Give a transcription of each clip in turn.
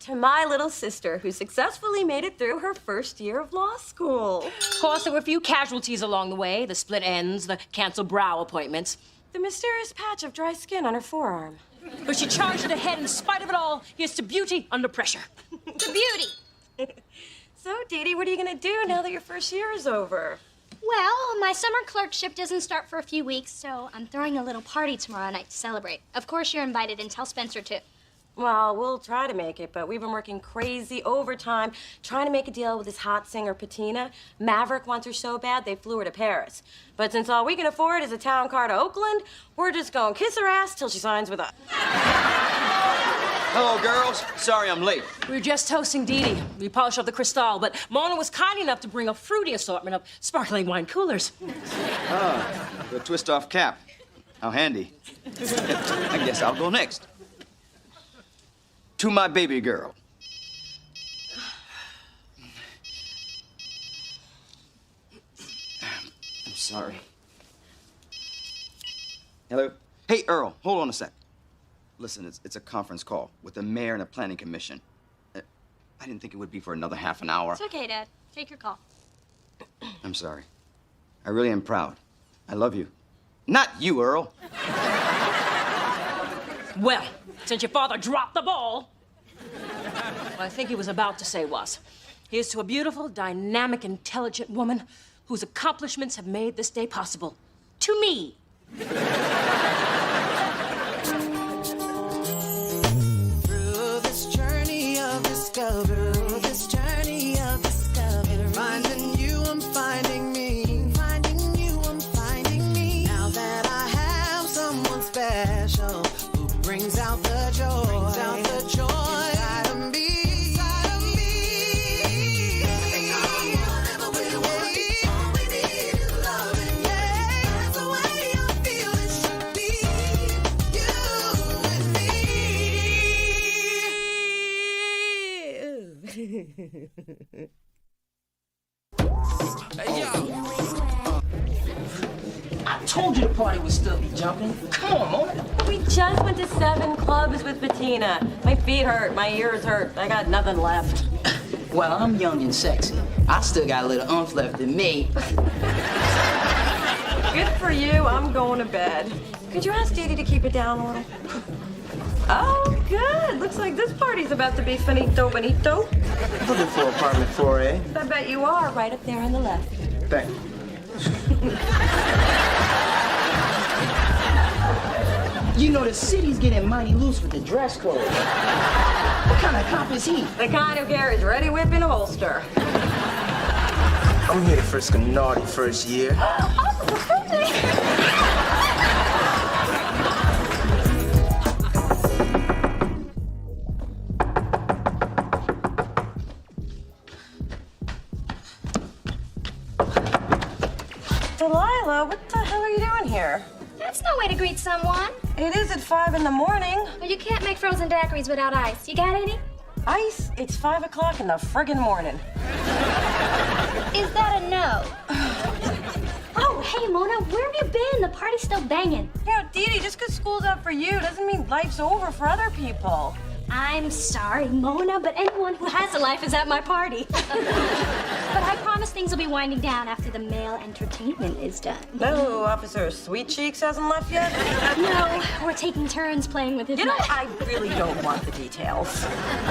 to my little sister, who successfully made it through her first year of law school. Of course, there were a few casualties along the way. The split ends, the canceled brow appointments. The mysterious patch of dry skin on her forearm. But she charged it ahead in spite of it all. Here's to beauty under pressure. To beauty. So, Dee Dee, what are you gonna do now that your first year is over? Well, my summer clerkship doesn't start for a few weeks, so I'm throwing a little party tomorrow night to celebrate. Of course, you're invited, and tell Spencer too. Well, we'll try to make it, but we've been working crazy overtime trying to make a deal with this hot singer, Patina. Maverick wants her so bad, they flew her to Paris. But since all we can afford is a town car to Oakland, we're just gonna kiss her ass till she signs with us. Hello, girls. Sorry I'm late. We were just toasting Dee Dee. We polished off the Cristal, but Mona was kind enough to bring a fruity assortment of sparkling wine coolers. The twist-off cap. How handy. I guess I'll go next. To my baby girl. I'm sorry. Hello? Hey, Earl, hold on a sec. Listen, it's a conference call with the mayor and a planning commission. I didn't think it would be for another half an hour. It's okay, Dad. Take your call. I'm sorry. I really am proud. I love you. Not you, Earl. Well, since your father dropped the ball, what I think he was about to say was, here's to a beautiful, dynamic, intelligent woman whose accomplishments have made this day possible. To me. Finding you, I'm finding me. Finding you, I'm finding me. Now that I have someone special who brings out the joy. Brings out the joy inside of me. Inside of me. Whatever we want, all we need is loving. Yeah, that's the way I feel it should be. You and me. Hey, yo. I told you the party would still be jumping. Come on, Mona. We just went to 7 clubs with Patina. My feet hurt, my ears hurt. I got nothing left. Well, I'm young and sexy. I still got a little oomph left in me. Good for you. I'm going to bed. Could you ask Dee Dee to keep it down a little? Oh, good. Looks like this party's about to be finito bonito. Looking for apartment 4A. I bet you are, right up there on the left. Thank you. You know, the city's getting mighty loose with the dress code. What kind of cop is he? The kind who carries ready whip in a holster. I'm here to frisk a naughty first year. Delilah, what the hell are you doing here? That's no way to greet someone. It is at 5 in the morning. Well, you can't make frozen daiquiris without ice. You got any? Ice? It's 5 o'clock in the friggin' morning. Is that a no? Oh, hey, Mona, where have you been? The party's still banging. You know, Dee Dee, just because school's out for you doesn't mean life's over for other people. I'm sorry, Mona, but anyone who has a life is at my party. But I promise things will be winding down after the male entertainment is done. No, Officer Sweet Cheeks hasn't left yet? No, we're taking turns playing with his You know, knife. I really don't want the details.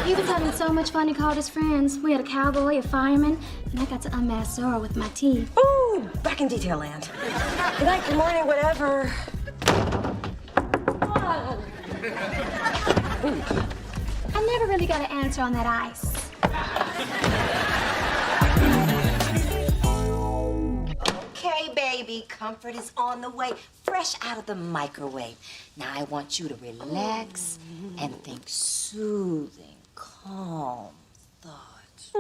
He was having so much fun, he called his friends. We had a cowboy, a fireman, and I got to unmask Zorro with my teeth. Ooh, back in detail land. Good night, good morning, whatever. Whoa. I never really got an answer on that ice. Okay, baby, comfort is on the way, fresh out of the microwave. Now I want you to relax and think soothing, calm thoughts.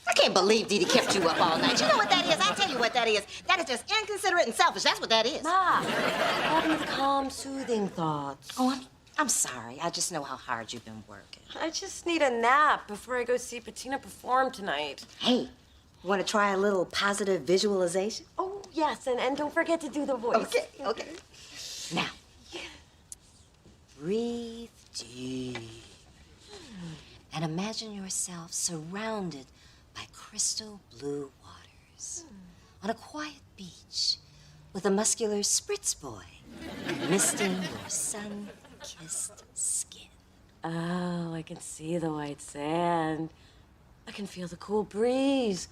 I can't believe Dee Dee kept you up all night. You know what that is? I'll tell you what that is. That is just inconsiderate and selfish. That's what that is. Ma, having calm, soothing thoughts. Oh, I'm sorry. I just know how hard you've been working. I just need a nap before I go see Patina perform tonight. Hey, want to try a little positive visualization? Oh, yes, and don't forget to do the voice. Okay. Now, breathe deep. and imagine yourself surrounded by crystal blue waters on a quiet beach with a muscular spritz boy misting your sun-kissed skin. Oh, I can see the white sand. I can feel the cool breeze.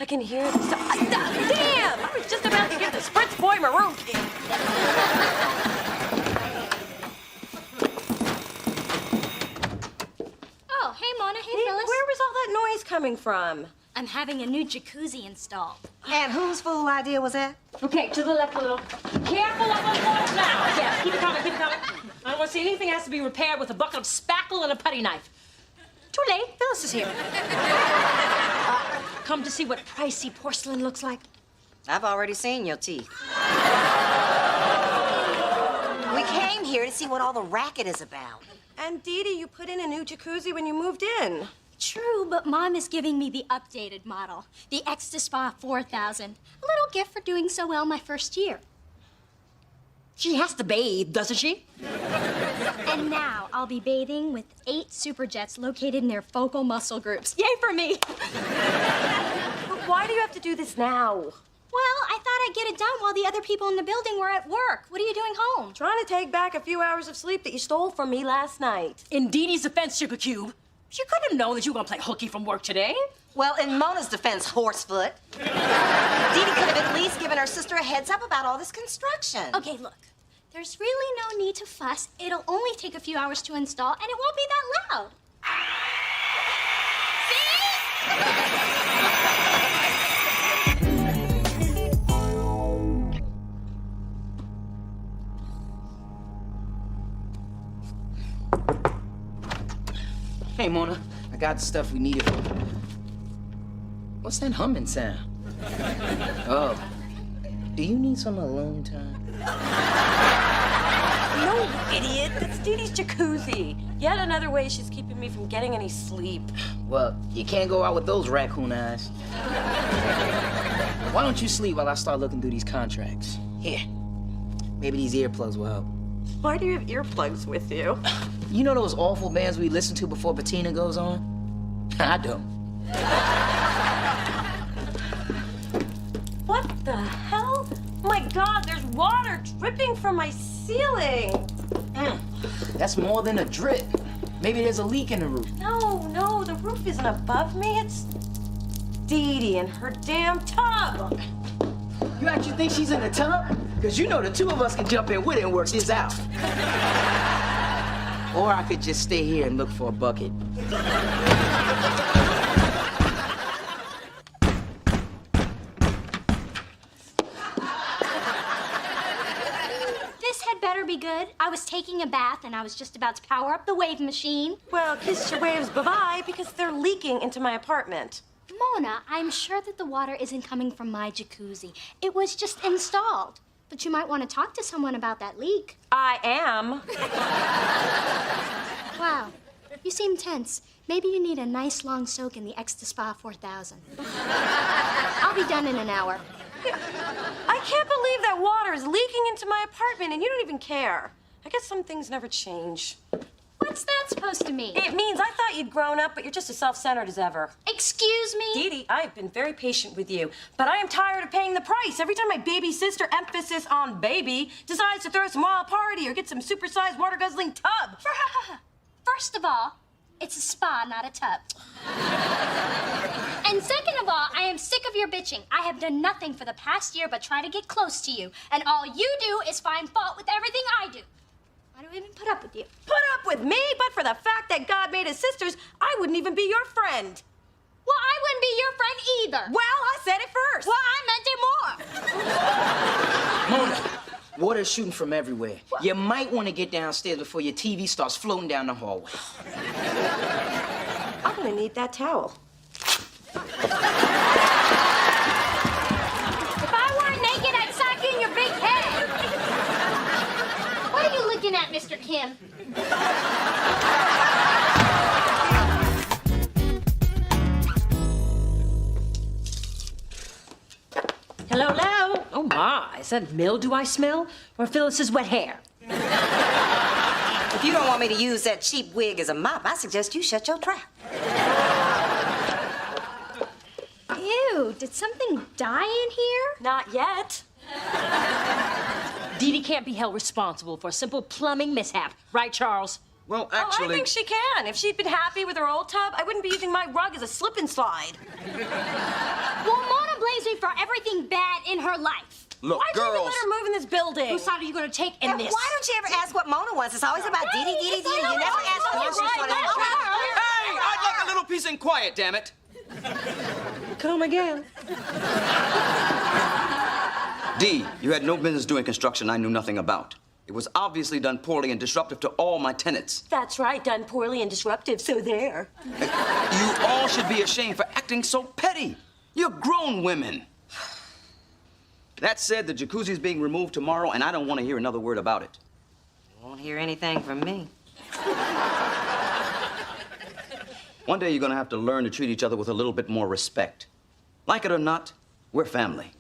I can hear the damn! I was just about to get the Spritz Boy maroon kid. Oh, hey, Mona. Hey, Where Phyllis. was all that noise coming from? I'm having a new jacuzzi installed. And whose fool idea was that? Okay, to the left a little. Careful of the walls now. Yes, keep it coming, keep it coming. I don't want to see anything has to be repaired with a bucket of spackle and a putty knife. Too late. Phyllis is here. Come to see what pricey porcelain looks like? I've already seen your teeth. We came here to see what all the racket is about. And Dee Dee, you put in a new jacuzzi when you moved in. True, but Mom is giving me the updated model, the Extra Spa 4000. A little gift for doing so well my first year. She has to bathe, doesn't she? And now I'll be bathing with 8 super jets located near focal muscle groups. Yay for me! But why do you have to do this now? Well, I thought I'd get it done while the other people in the building were at work. What are you doing home? Trying to take back a few hours of sleep that you stole from me last night. In Dee Dee's defense, Sugar Cube, she couldn't have known that you were going to play hooky from work today. Well, in Mona's defense, Horsefoot, Dee Dee could have at least given her sister a heads up about all this construction. Okay, look. There's really no need to fuss. It'll only take a few hours to install, and it won't be that loud. Hey, Mona, I got the stuff we needed. What's that humming sound? Oh, do you need some alone time? No, idiot. That's Dee Dee's jacuzzi. Yet another way she's keeping me from getting any sleep. Well, you can't go out with those raccoon eyes. Why don't you sleep while I start looking through these contracts? Here, maybe these earplugs will help. Why do you have earplugs with you? You know those awful bands we listen to before Patina goes on? I don't. What the hell? My God, there's water dripping from my ceiling. That's more than a drip. Maybe there's a leak in the roof. No, the roof isn't above me. It's Dee Dee in her damn tub. You actually think she's in the tub? Because you know the two of us can jump in with it and work this out. Or I could just stay here and look for a bucket. This had better be good. I was taking a bath, and I was just about to power up the wave machine. Well, kiss your waves bye-bye because they're leaking into my apartment. Mona, I'm sure that the water isn't coming from my jacuzzi. It was just installed. But you might want to talk to someone about that leak. I am. Wow, you seem tense. Maybe you need a nice long soak in the Extra Spa 4000. I'll be done in an hour. I can't believe that water is leaking into my apartment and you don't even care. I guess some things never change. What's that supposed to mean? It means I thought you'd grown up, but you're just as self-centered as ever. Excuse me? Dee Dee, I have been very patient with you, but I am tired of paying the price. Every time my baby sister, emphasis on baby, decides to throw some wild party or get some supersized water-guzzling tub. First of all, it's a spa, not a tub. And second of all, I am sick of your bitching. I have done nothing for the past year but try to get close to you. And all you do is find fault with everything I do. Why do I even put up with you? Put up with me, but for the fact that God made us sisters, I wouldn't even be your friend. Well, I wouldn't be your friend either. Well, I said it first. Well, I meant it more. Mona, water's shooting from everywhere. You might want to get downstairs before your TV starts floating down the hallway. I'm gonna need that towel. If I weren't naked, I'd sock you in your big head. What are you looking at, Mr. Kim? Hello, hello. Oh, my. Is that mildew I smell? Or Phyllis's wet hair? If you don't want me to use that cheap wig as a mop, I suggest you shut your trap. Ew, did something die in here? Not yet. Dee Dee can't be held responsible for a simple plumbing mishap. Right, Charles? Well, Oh, I actually... think she can. If she'd been happy with her old tub, I wouldn't be using my rug as a slip and slide. Well, Mona blames me for everything bad in her life. Look, Why'd you even girls... let her move in this building? Whose side are you going to take in And this? why don't you ever ask what Mona wants? It's always about Dee Dee, Dee Dee, Dee Dee. You never ask questions when I'm trying. Hey, I'd like a little peace and quiet, damn it. Come again. Dee, you had no business doing construction I knew nothing about. It was obviously done poorly and disruptive to all my tenants. That's right, done poorly and disruptive, so there. You all should be ashamed for acting so petty. You're grown women. That said, the jacuzzi's being removed tomorrow, and I don't want to hear another word about it. Won't hear anything from me. One day you're gonna have to learn to treat each other with a little bit more respect. Like it or not, we're family.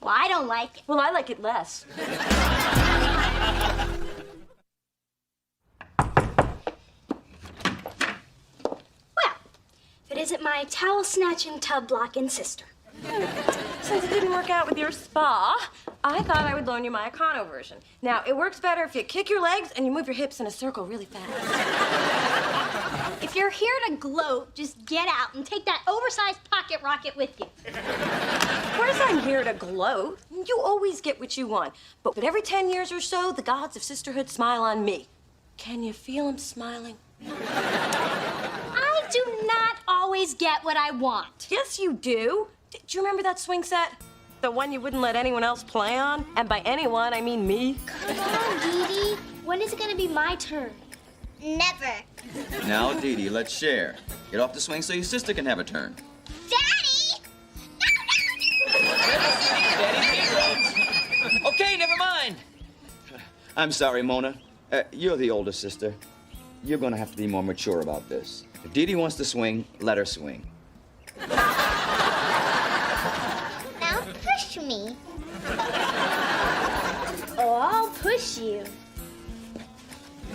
Well, I don't like it. Well, I like it less. Well, if it isn't my towel snatching, tub blocking sister. Since it didn't work out with your spa, I thought I would loan you my Econo version. Now, it works better if you kick your legs and you move your hips in a circle really fast. If you're here to gloat, just get out and take that oversized pocket rocket with you. Of course I'm here to gloat. You always get what you want. But every 10 years or so, the gods of sisterhood smile on me. Can you feel them smiling? I do not always get what I want. Yes, you do. Do you remember that swing set? The one you wouldn't let anyone else play on? And by anyone, I mean me. Come on, Dee Dee. When is it gonna be my turn? Never. Now, Dee Dee, let's share. Get off the swing so your sister can have a turn. Daddy! Okay, never mind. I'm sorry, Mona. You're the older sister. You're gonna have to be more mature about this. If Dee Dee wants to swing, let her swing. Now push me. Oh, I'll push you.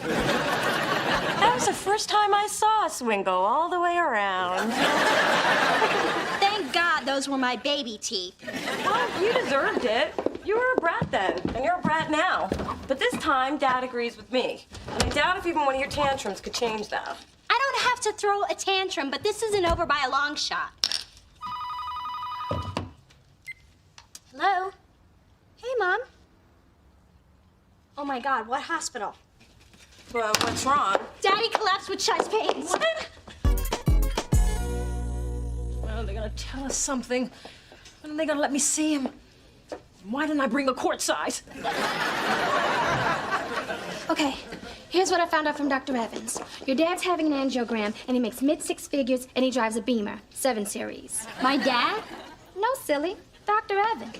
That was the first time I saw a swing go all the way around. Thank God those were my baby teeth. Well, you deserved it. You were a brat then, and you're a brat now. But this time, Dad agrees with me. And I doubt if even one of your tantrums could change that. I don't have to throw a tantrum, but this isn't over by a long shot. Hello? Hey, Mom. Oh my God, what hospital? Well, what's wrong? Daddy collapsed with chest pains. What? Well, they're going to tell us something. When are they going to let me see him? Why didn't I bring a quart size? Okay, here's what I found out from Dr. Evans. Your dad's having an angiogram, and he makes mid-six figures, and he drives a Beamer, 7 Series. My dad? No, silly. Dr. Evans.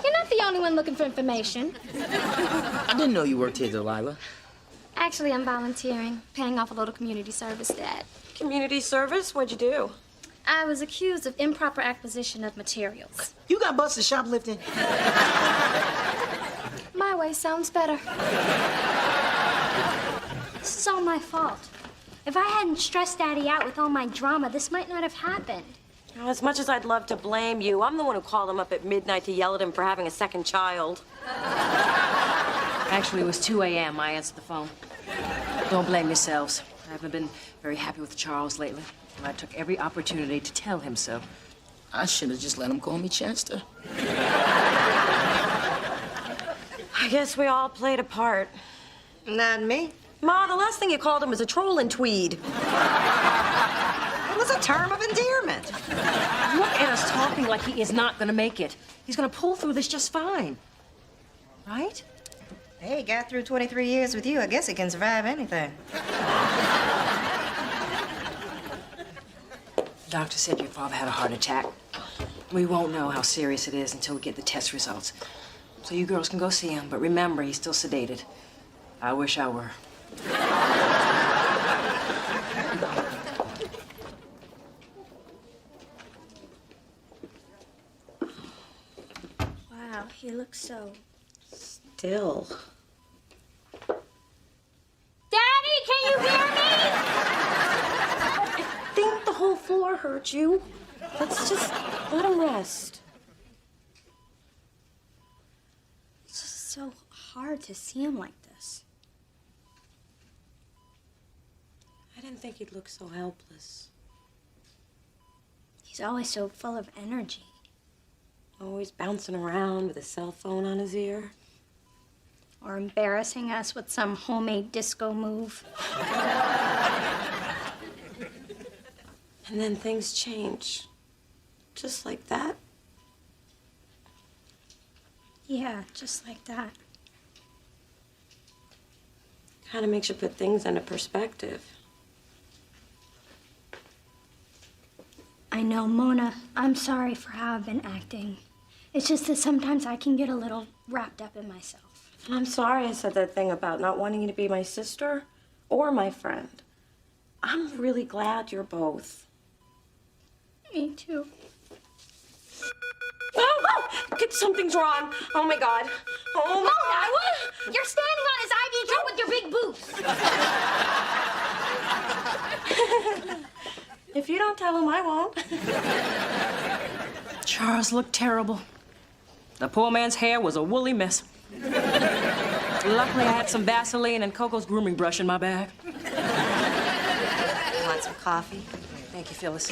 You're not the only one looking for information. I didn't know you worked here, Delilah. Actually, I'm volunteering, paying off a little community service debt. Community service? What'd you do? I was accused of improper acquisition of materials. You got busted shoplifting? My way sounds better. This is all my fault. If I hadn't stressed Daddy out with all my drama, this might not have happened. Now, as much as I'd love to blame you, I'm the one who called him up at midnight to yell at him for having a second child. Actually, it was 2 a.m. I answered the phone. Don't blame yourselves. I haven't been very happy with Charles lately. And I took every opportunity to tell him so. I should have just let him call me Chester. I guess we all played a part. Not me. Ma, the last thing you called him was a troll in tweed. It was a term of endearment. Look at us talking like he is not going to make it. He's going to pull through this just fine. Right? Hey, got through 23 years with you. I guess he can survive anything. Doctor said your father had a heart attack. We won't know how serious it is until we get the test results. So you girls can go see him, but remember, he's still sedated. I wish I were. Wow, he You look so... Still. Daddy, can you hear me? I think the whole floor hurt you. Let's just let him rest. It's just so hard to see him like this. I didn't think he'd look so helpless. He's always so full of energy. Always bouncing around with a cell phone on his ear. Or embarrassing us with some homemade disco move. And then things change. Just like that. Yeah, just like that. Kind of makes you put things into perspective. I know, Mona. I'm sorry for how I've been acting. It's just that sometimes I can get a little wrapped up in myself. And I'm sorry I said that thing about not wanting you to be my sister or my friend. I'm really glad you're both. Me too. Oh, something's wrong. Oh my God. Oh my God. What? You're standing on his ivy drip with your big boots. If you don't tell him, I won't. Charles looked terrible. The poor man's hair was a woolly mess. Luckily, I had some Vaseline and Coco's grooming brush in my bag. Want some coffee? Thank you, Phyllis.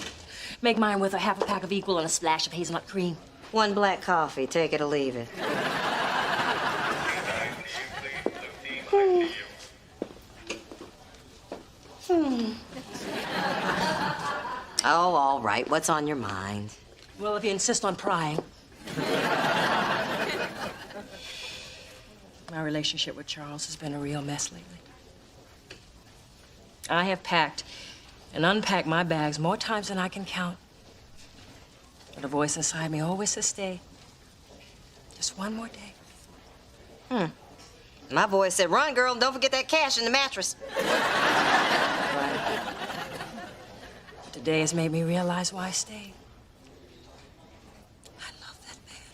Make mine with a half a pack of Equal and a splash of hazelnut cream. 1 black coffee, take it or leave it. Oh, all right. What's on your mind? Well, if you insist on prying. My relationship with Charles has been a real mess lately. I have packed and unpacked my bags more times than I can count. But a voice inside me always says stay. Just one more day. My voice said, run, girl, and don't forget that cash in the mattress. Right. Today has made me realize why I stayed. I love that man.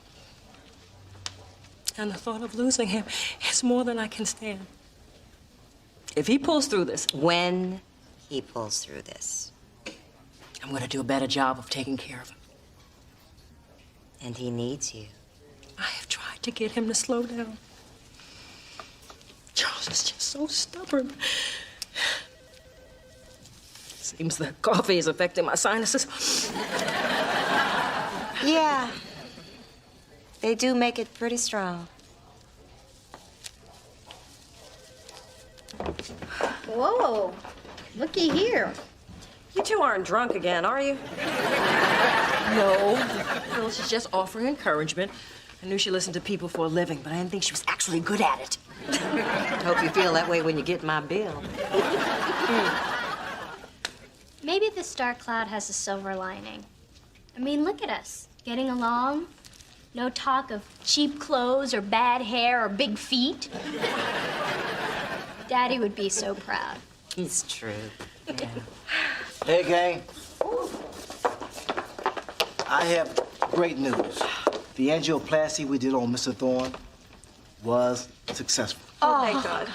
And the thought of losing him is more than I can stand. If he pulls through this, When he pulls through this. I'm going to do a better job of taking care of him. And he needs you. I have tried to get him to slow down. Charles is just so stubborn. Seems the coffee is affecting my sinuses. Yeah. They do make it pretty strong. Whoa, looky here. You two aren't drunk again, are you? No. Phyllis is just offering encouragement. I knew she listened to people for a living, but I didn't think she was actually good at it. Hope you feel that way when you get my bill. Maybe the star cloud has a silver lining. I mean, look at us, getting along. No talk of cheap clothes or bad hair or big feet. Daddy would be so proud. It's true. Hey, gang. I have great news. The angioplasty we did on Mr. Thorne was successful. Oh, thank God.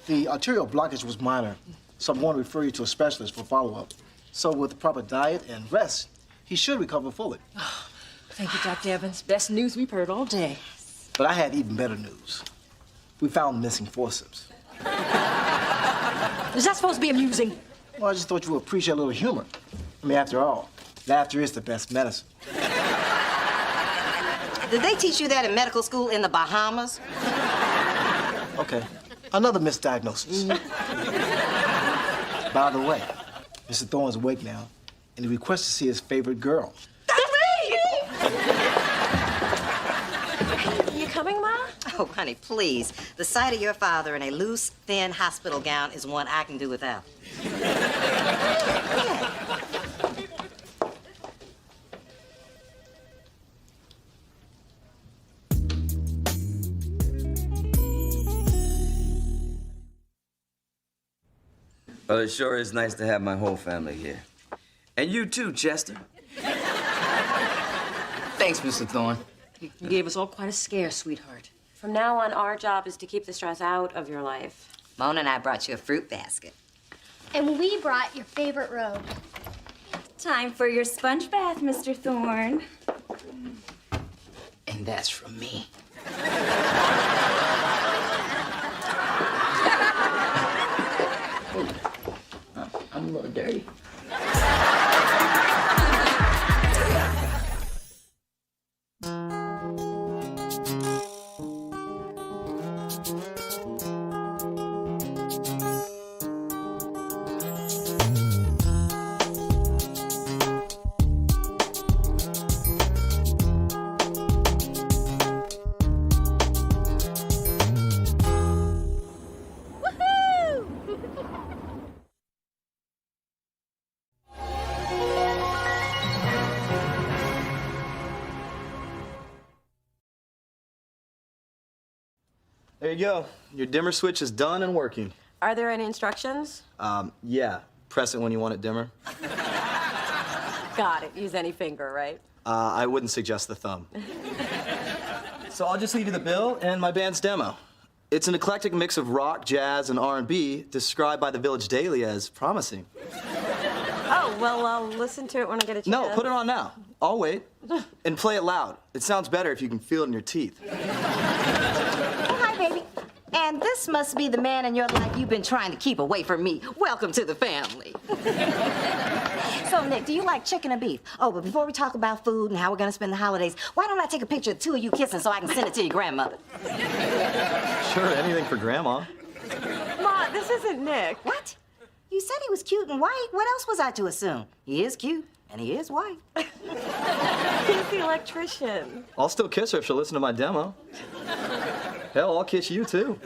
The arterial blockage was minor, so I'm going to refer you to a specialist for follow-up. So with proper diet and rest, he should recover fully. Thank you, Dr. Evans. Best news we've heard all day. But I had even better news. We found missing forceps. Is that supposed to be amusing? Well, I just thought you would appreciate a little humor. I mean, after all, laughter is the best medicine. Did they teach you that in medical school in the Bahamas? Okay, another misdiagnosis. By the way, Mr. Thorne's awake now, and he requests to see his favorite girl. You coming, Ma? Oh, honey, please. The sight of your father in a loose, thin hospital gown is one I can do without. Well, it sure is nice to have my whole family here. And you too, Chester. Thanks, Mr. Thorne. You gave us all quite a scare, sweetheart. From now on, our job is to keep the stress out of your life. Mona and I brought you a fruit basket. And we brought your favorite robe. Time for your sponge bath, Mr. Thorne. And that's from me. I'm a little dirty. There you go. Your dimmer switch is done and working. Are there any instructions? Yeah. Press it when you want it dimmer. Got it. Use any finger, right? I wouldn't suggest the thumb. So I'll just leave you the bill and my band's demo. It's an eclectic mix of rock, jazz, and R&B described by the Village Daily as promising. Oh, well, I'll listen to it when I get a chance. No, put it on now. I'll wait. And play it loud. It sounds better if you can feel it in your teeth. Hi, baby. And this must be the man in your life you've been trying to keep away from me. Welcome to the family. So, Nick, do you like chicken or beef? Oh, but before we talk about food and how we're gonna spend the holidays, why don't I take a picture of two of you kissing so I can send it to your grandmother? Sure, anything for Grandma. Ma, this isn't Nick. What? You said he was cute and white. What else was I to assume? He is cute and he is white. He's the electrician. I'll still kiss her if she'll listen to my demo. Hell, I'll kiss you too.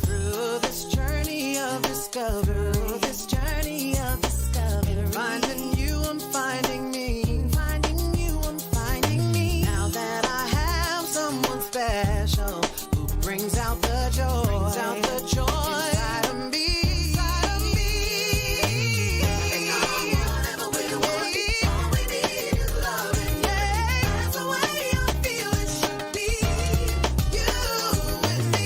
Through this journey of discovery, finding you, I'm finding me. Finding you, I'm finding me. Now that I have someone special who brings out the joy, inside of me. Inside of me. Whatever we want, all we need is loving. Yeah, that's the way I feel it should be. You and me.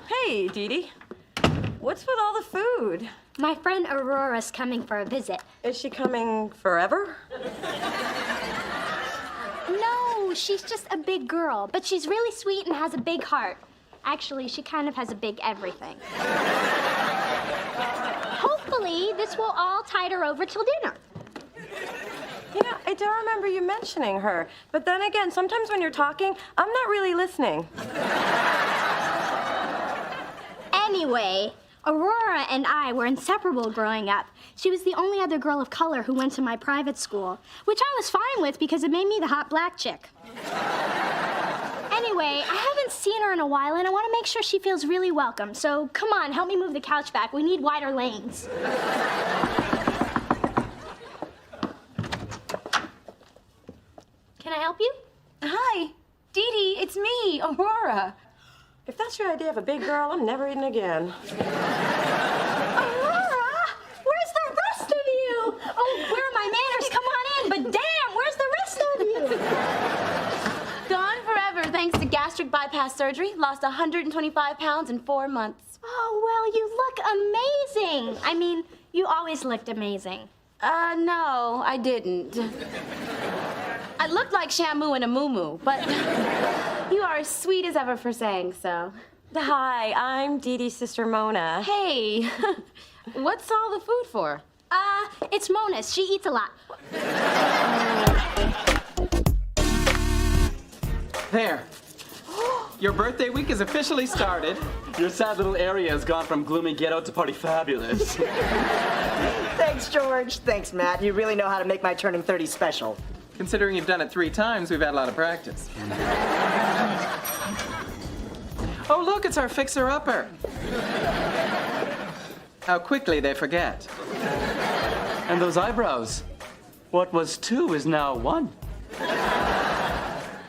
Hey, Dee Dee. What's with all the food? My friend Aurora's coming for a visit. Is she coming forever? No, she's just a big girl, but she's really sweet and has a big heart. Actually, she kind of has a big everything. Hopefully, this will all tide her over till dinner. Yeah, I don't remember you mentioning her. But then again, sometimes when you're talking, I'm not really listening. Anyway, Aurora and I were inseparable growing up. She was the only other girl of color who went to my private school, which I was fine with because it made me the hot black chick. Anyway, I haven't seen her in a while, and I want to make sure she feels really welcome. So come on, help me move the couch back. We need wider lanes. Can I help you? Hi, Dee Dee, it's me, Aurora. If that's your idea of a big girl, I'm never eating again. Aurora, where's the rest of you? Oh, where are my manners? Come on in. But damn, where's the rest of you? Gone forever thanks to gastric bypass surgery. Lost 125 pounds in 4 months. Oh, well, you look amazing. I mean, you always looked amazing. No, I didn't. I looked like Shamu in a muumuu, but you are as sweet as ever for saying so. Hi, I'm Dee Dee's sister Mona. Hey, what's all the food for? It's Mona's. She eats a lot. There. Your birthday week is officially started. Your sad little area has gone from gloomy ghetto to party fabulous. Thanks, George. Thanks, Matt. You really know how to make my turning 30 special. Considering you've done it 3 times, we've had a lot of practice. Oh, look, it's our fixer-upper. How quickly they forget. And those eyebrows. What was 2 is now 1.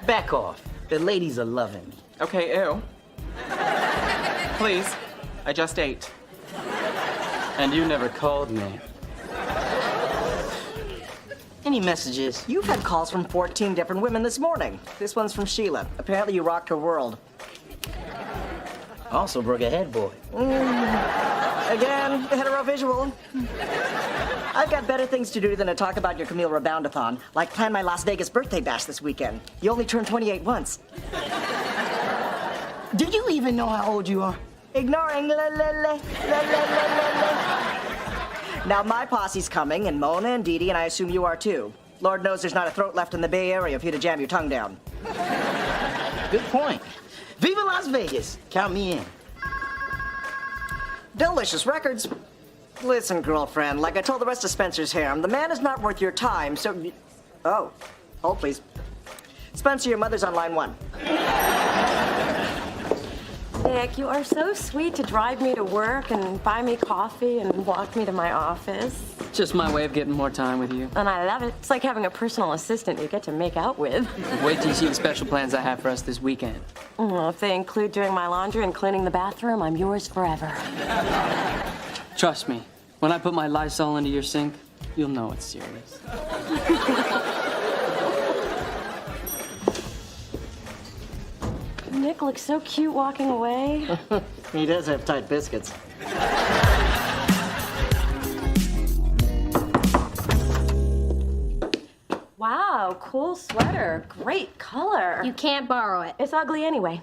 Back off. The ladies are loving me. Okay, ew. Please, I just ate. And you never called me. Any messages? You've had calls from 14 different women this morning. This one's from Sheila. Apparently you rocked her world. Also broke a head, boy. Again, heterovisual. I've got better things to do than to talk about your Camille Reboundathon, like plan my Las Vegas birthday bash this weekend. You only turned 28 once. Do you even know how old you are? Ignoring la la la la la la la. Now my posse's coming, and Mona and Dee Dee, and I assume you are too. Lord knows there's not a throat left in the Bay Area for you to jam your tongue down. Good point. Viva Las Vegas. Count me in. Delicious Records. Listen, girlfriend, like I told the rest of Spencer's harem, the man is not worth your time, so... Oh. Hold, please. Spencer, your mother's on line 1. Nick, you are so sweet to drive me to work and buy me coffee and walk me to my office. Just my way of getting more time with you. And I love it. It's like having a personal assistant you get to make out with. Wait till you see the special plans I have for us this weekend. Well, if they include doing my laundry and cleaning the bathroom, I'm yours forever. Trust me, when I put my Lysol into your sink, you'll know it's serious. Nick looks so cute walking away. He does have tight biscuits. Wow, cool sweater. Great color. You can't borrow it. It's ugly anyway.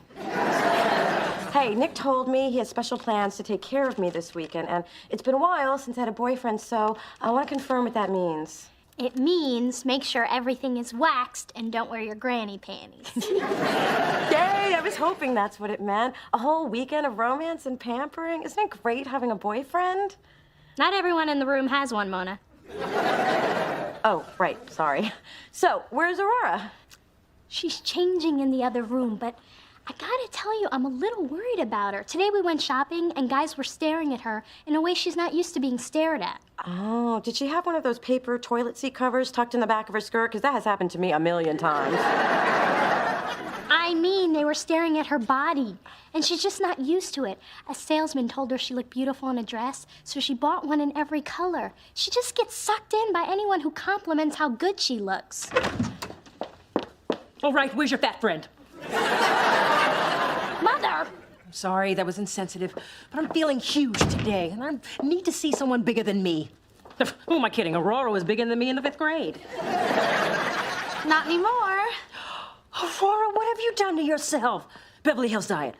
Hey, Nick told me he has special plans to take care of me this weekend, and it's been a while since I had a boyfriend, so I want to confirm what that means. It means make sure everything is waxed and don't wear your granny panties. Yay, I was hoping that's what it meant. A whole weekend of romance and pampering. Isn't it great having a boyfriend? Not everyone in the room has one, Mona. Oh, right, sorry. So, where's Aurora? She's changing in the other room, but I gotta tell you, I'm a little worried about her. Today we went shopping and guys were staring at her in a way she's not used to being stared at. Oh, did she have one of those paper toilet seat covers tucked in the back of her skirt? Because that has happened to me a million times. I mean, they were staring at her body, and she's just not used to it. A salesman told her she looked beautiful in a dress, so she bought one in every color. She just gets sucked in by anyone who compliments how good she looks. All right, where's your fat friend? Mother! I'm sorry, that was insensitive, but I'm feeling huge today, and I need to see someone bigger than me. Who am I kidding? Aurora was bigger than me in the 5th grade. Not anymore. Aurora, what have you done to yourself? Beverly Hills Diet.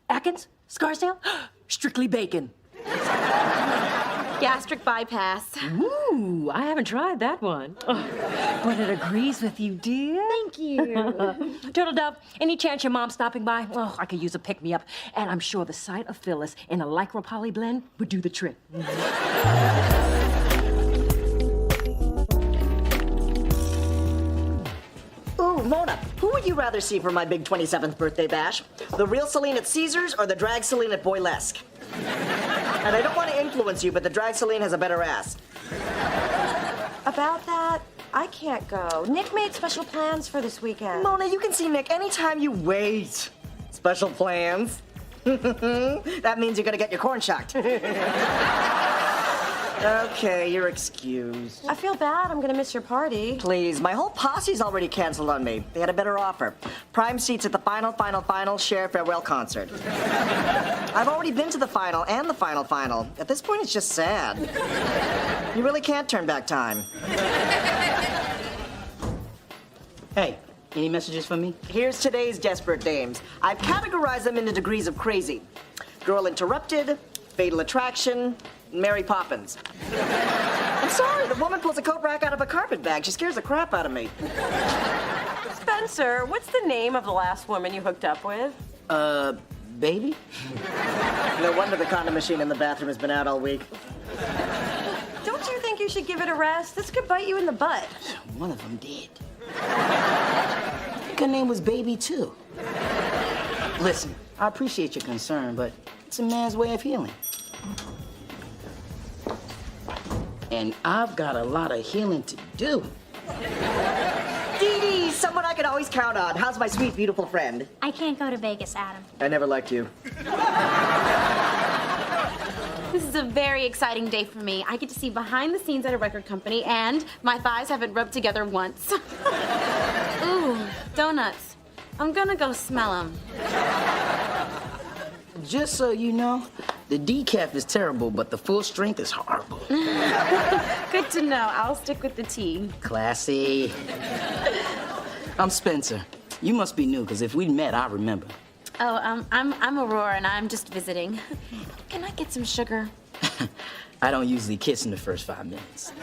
Atkins? Scarsdale? Strictly bacon. Gastric bypass. Ooh, I haven't tried that one. Oh, but it agrees with you, dear. Thank you. Turtle Dove, any chance your mom's stopping by? Oh, I could use a pick-me-up. And I'm sure the sight of Phyllis in a Lycra poly blend would do the trick. Ooh, Mona, who would you rather see for my big 27th birthday bash? The real Celine at Caesars or the drag Celine at Boylesque? And I don't want to influence you, but the drag Celine has a better ass. About that, I can't go. Nick made special plans for this weekend. Mona, you can see Nick anytime you wait. Special plans? That means you're gonna get your corn shocked. Okay, you're excused. I feel bad. I'm gonna miss your party. Please, my whole posse's already canceled on me. They had a better offer. Prime seats at the final Cher farewell concert. I've already been to the final and the final. At this point, it's just sad. You really can't turn back time. Hey, any messages for me? Here's today's desperate dames. I've categorized them into degrees of crazy. Girl Interrupted, Fatal Attraction, Mary Poppins. I'm sorry, the woman pulls a coat rack out of a carpet bag. She scares the crap out of me. Spencer, what's the name of the last woman you hooked up with? Baby? No wonder the condom machine in the bathroom has been out all week. Don't you think you should give it a rest? This could bite you in the butt. One of them did. I think her name was Baby, too. Listen, I appreciate your concern, but it's a man's way of healing. And I've got a lot of healing to do. Dee Dee, someone I can always count on. How's my sweet, beautiful friend? I can't go to Vegas, Adam. I never liked you. This is a very exciting day for me. I get to see behind the scenes at a record company, and my thighs haven't rubbed together once. Ooh, donuts. I'm gonna go smell them. Just so you know, the decaf is terrible, but the full strength is horrible. Good to know. I'll stick with the tea. Classy. I'm Spencer. You must be new, because if we'd met, I remember. Oh, I'm Aurora, and I'm just visiting. Can I get some sugar? I don't usually kiss in the first 5 minutes.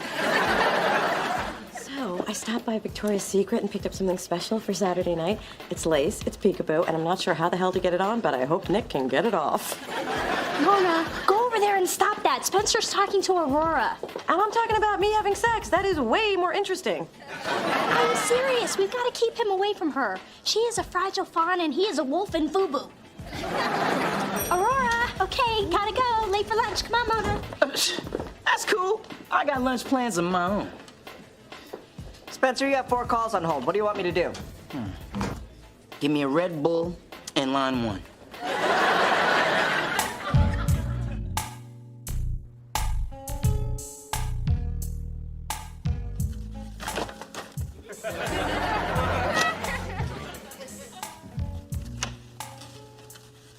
So, I stopped by Victoria's Secret and picked up something special for Saturday night. It's lace, it's peekaboo, and I'm not sure how the hell to get it on, but I hope Nick can get it off. Mona, go over there and stop that. Spencer's talking to Aurora. And I'm talking about me having sex. That is way more interesting. I'm serious. We've got to keep him away from her. She is a fragile fawn, and he is a wolf in FUBU. Aurora, okay, gotta go. Late for lunch. Come on, Mona. That's cool. I got lunch plans of my own. Spencer, you have 4 calls on hold. What do you want me to do? Give me a Red Bull and line 1.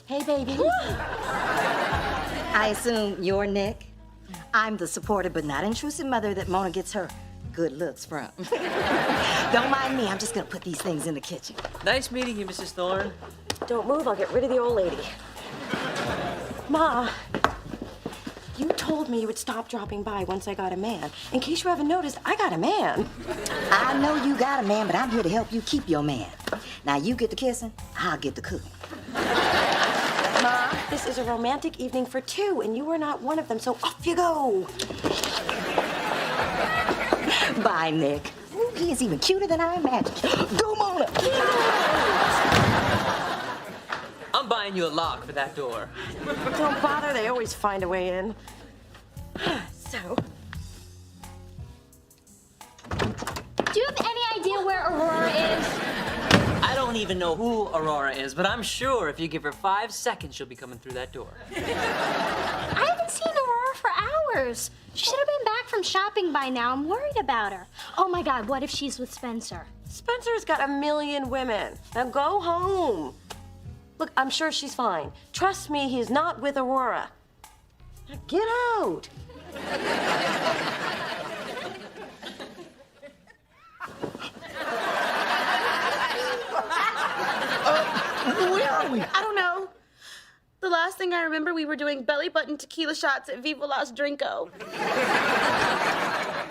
Hey, baby. I assume you're Nick. I'm the supportive but not intrusive mother that Mona gets her good looks from. Don't mind me. I'm just gonna put these things in the kitchen. Nice meeting you, Mrs. Thorne. Don't move, I'll get rid of the old lady. Ma, you told me you would stop dropping by once I got a man. In case you haven't noticed, I got a man. I know you got a man, but I'm here to help you keep your man. Now you get the kissing, I'll get the cooking. Ma, this is a romantic evening for 2, and you are not one of them, so off you go. Bye, Nick. Ooh, he is even cuter than I imagined. Go, Mona! I'm buying you a lock for that door. Don't bother, they always find a way in. So, Do you have any idea where Aurora is? I don't even know who Aurora is, but I'm sure if you give her 5 seconds, she'll be coming through that door. I haven't seen Aurora for hours. She should have been back from shopping by now. I'm worried about her. Oh my God, what if she's with Spencer? Spencer's got a million women. Now go home. Look, I'm sure she's fine. Trust me, he's not with Aurora. Now get out. Where are we? I don't know. The last thing I remember, we were doing belly button tequila shots at Viva Las Drinko.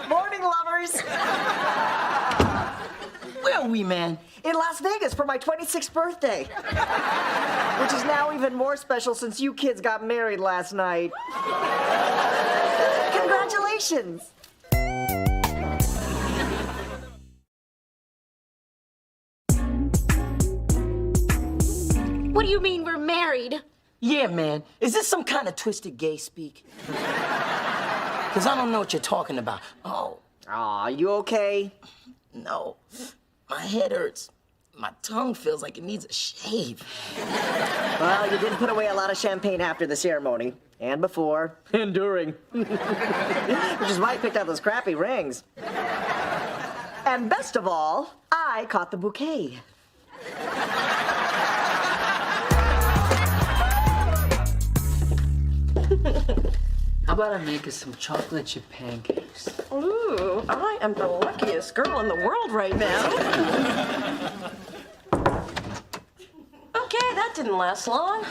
Morning, lovers! Where are we, man? In Las Vegas for my 26th birthday. Which is now even more special since you kids got married last night. Congratulations! What do you mean we're married? Yeah, man. Is this some kind of twisted gay speak? Because I don't know what you're talking about. Oh. Aw, you okay? No. My head hurts. My tongue feels like it needs a shave. Well, you didn't put away a lot of champagne after the ceremony. And before. And during. Which is why I picked out those crappy rings. And best of all, I caught the bouquet. How about I make us some chocolate chip pancakes? Ooh, I am the luckiest girl in the world right now. Okay, that didn't last long.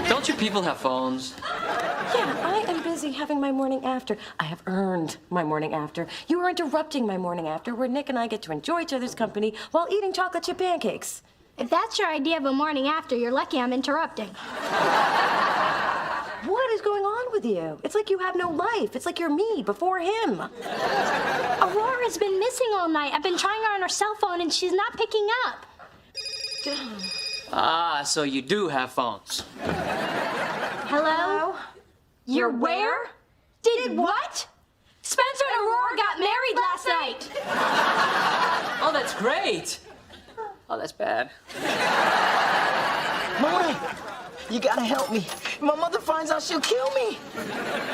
Don't you people have phones? Yeah, I am busy having my morning after. I have earned my morning after. You are interrupting my morning after, where Nick and I get to enjoy each other's company while eating chocolate chip pancakes. If that's your idea of a morning after, you're lucky I'm interrupting. What is going on with you? It's like you have no life. It's like you're me before him. Aurora's been missing all night. I've been trying her on her cell phone and she's not picking up. Ah, so you do have phones. Hello? You're where? Did what? Spencer and Aurora got married last night. Oh, that's great. Oh, that's bad. Mona, you gotta help me. If my mother finds out, she'll kill me.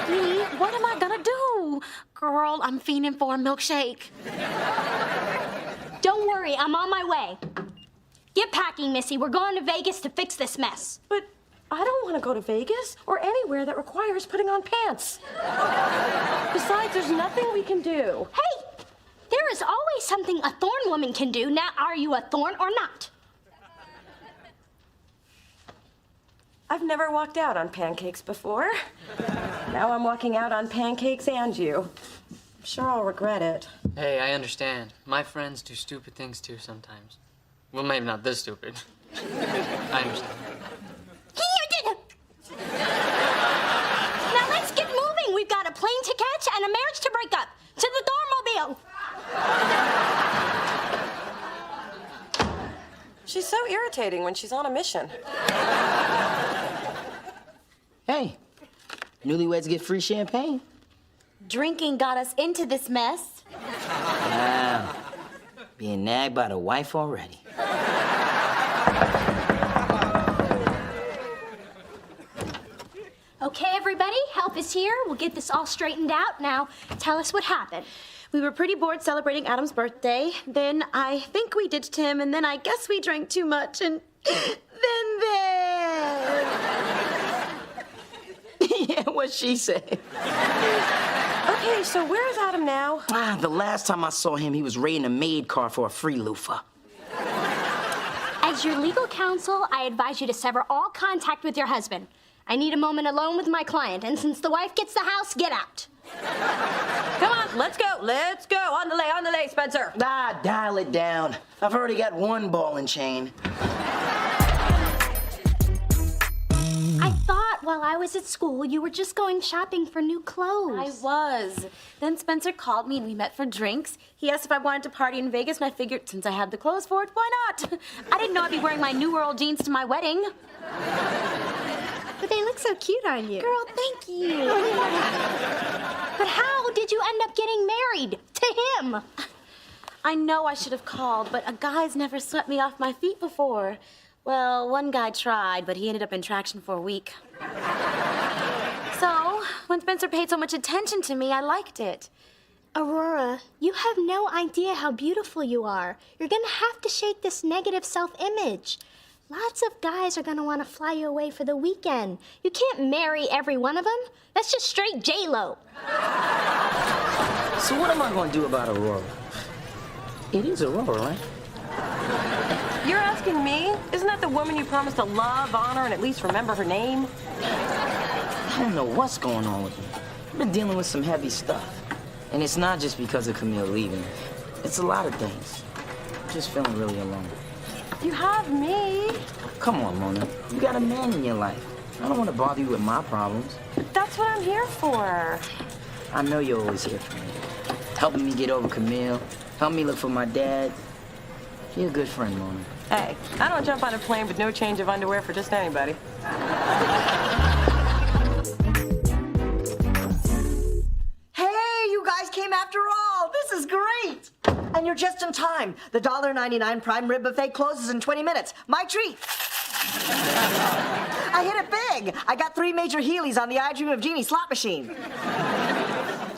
Me? What am I gonna do? Girl, I'm fiending for a milkshake. Don't worry, I'm on my way. Get packing, Missy. We're going to Vegas to fix this mess. But I don't want to go to Vegas or anywhere that requires putting on pants. Besides, there's nothing we can do. Hey, there is always something a thorn woman can do. Now, are you a thorn or not? I've never walked out on pancakes before. Now I'm walking out on pancakes and you. I'm sure I'll regret it. Hey, I understand. My friends do stupid things too sometimes. Well, maybe not this stupid. I understand. Now let's get moving. We've got a plane to catch and a marriage to break up. To the Thornmobile. She's so irritating when she's on a mission. Hey, newlyweds get free champagne. Drinking got us into this mess. Wow. Being nagged by the wife already. Okay, everybody, help is here. We'll get this all straightened out. Now, tell us what happened. We were pretty bored celebrating Adam's birthday. Then I think we ditched him, and then I guess we drank too much, and then Yeah, what she said. Okay, so where is Adam now? The last time I saw him, he was raiding a maid car for a free loofah. As your legal counsel, I advise you to sever all contact with your husband. I need a moment alone with my client, and since the wife gets the house, get out. Come on, let's go. Let's go. On the lay, Spencer. Dial it down. I've already got one ball and chain. I thought while I was at school, you were just going shopping for new I clothes. was. Then Spencer called me and we met for drinks. He asked if I wanted to party in Vegas, and I figured since I had the clothes for it, why not? I didn't know I'd be wearing my New World jeans to my wedding. But they look so cute on you. Girl, thank you. But how did you end up getting married to him? I know I should have called, but a guy's never swept me off my feet before. Well, one guy tried, but he ended up in traction for a week. So, when Spencer paid so much attention to me, I liked it. Aurora, you have no idea how beautiful you are. You're gonna have to shake this negative self-image. Lots of guys are gonna want to fly you away for the weekend. You can't marry every one of them. That's just straight J-Lo. So what am I going to do about Aurora? It is Aurora, right? You're asking me? Isn't that the woman you promised to love, honor, and at least remember her name? I don't know what's going on with me. I've been dealing with some heavy stuff. And it's not just because of Camille leaving. It's a lot of things. I'm just feeling really alone. You have me. Come on, Mona. You got a man in your life. I don't want to bother you with my problems. That's what I'm here for. I know you're always here for me. Helping me get over Camille. Help me look for my dad. You're a good friend, Mona. Hey, I don't jump on a plane with no change of underwear for just anybody. Hey, you guys came after all. This is great. And you're just in time. The $1.99 prime rib buffet closes in 20 minutes. My treat. I hit it big. I got 3 major Heelys on the I Dream of Jeannie slot machine.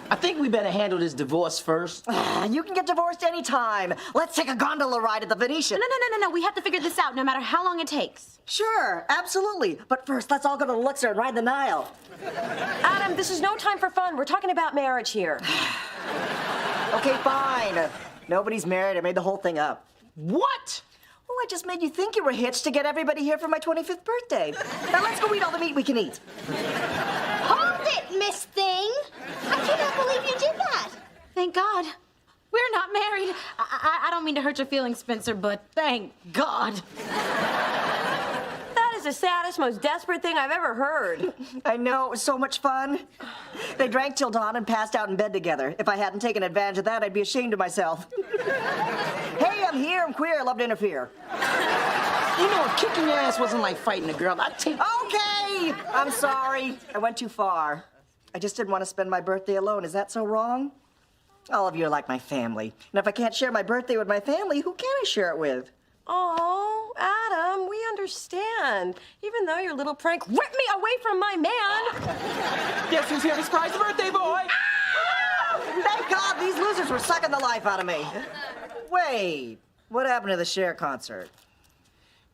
I think we better handle this divorce first. You can get divorced anytime. Let's take a gondola ride at the Venetian. No. We have to figure this out no matter how long it takes. Sure, absolutely. But first, let's all go to the Luxor and ride the Nile. Adam, this is no time for fun. We're talking about marriage here. Okay, fine. Nobody's married. I made the whole thing up. What? Well, I just made you think you were hitched to get everybody here for my 25th birthday. Now let's go eat all the meat we can eat. Hold it, Miss Thing. I cannot believe you did that. Thank God. We're not married. I don't mean to hurt your feelings, Spencer, but thank God. That is the saddest, most desperate thing I've ever heard. I know, it was so much fun. They drank till dawn and passed out in bed together. If I hadn't taken advantage of that, I'd be ashamed of myself. Hey, I'm here, I'm queer, I love to interfere. You know, kicking your ass wasn't like fighting a girl. I'd take... Okay, I'm sorry. I went too far. I just didn't want to spend my birthday alone. Is that so wrong? All of you are like my family. And if I can't share my birthday with my family, who can I share it with? Oh, Adam, we understand. Even though your little prank ripped me away from my man. Guess who's here to surprise the birthday boy? Thank God these losers were sucking the life out of me. Wait, what happened to the Cher concert?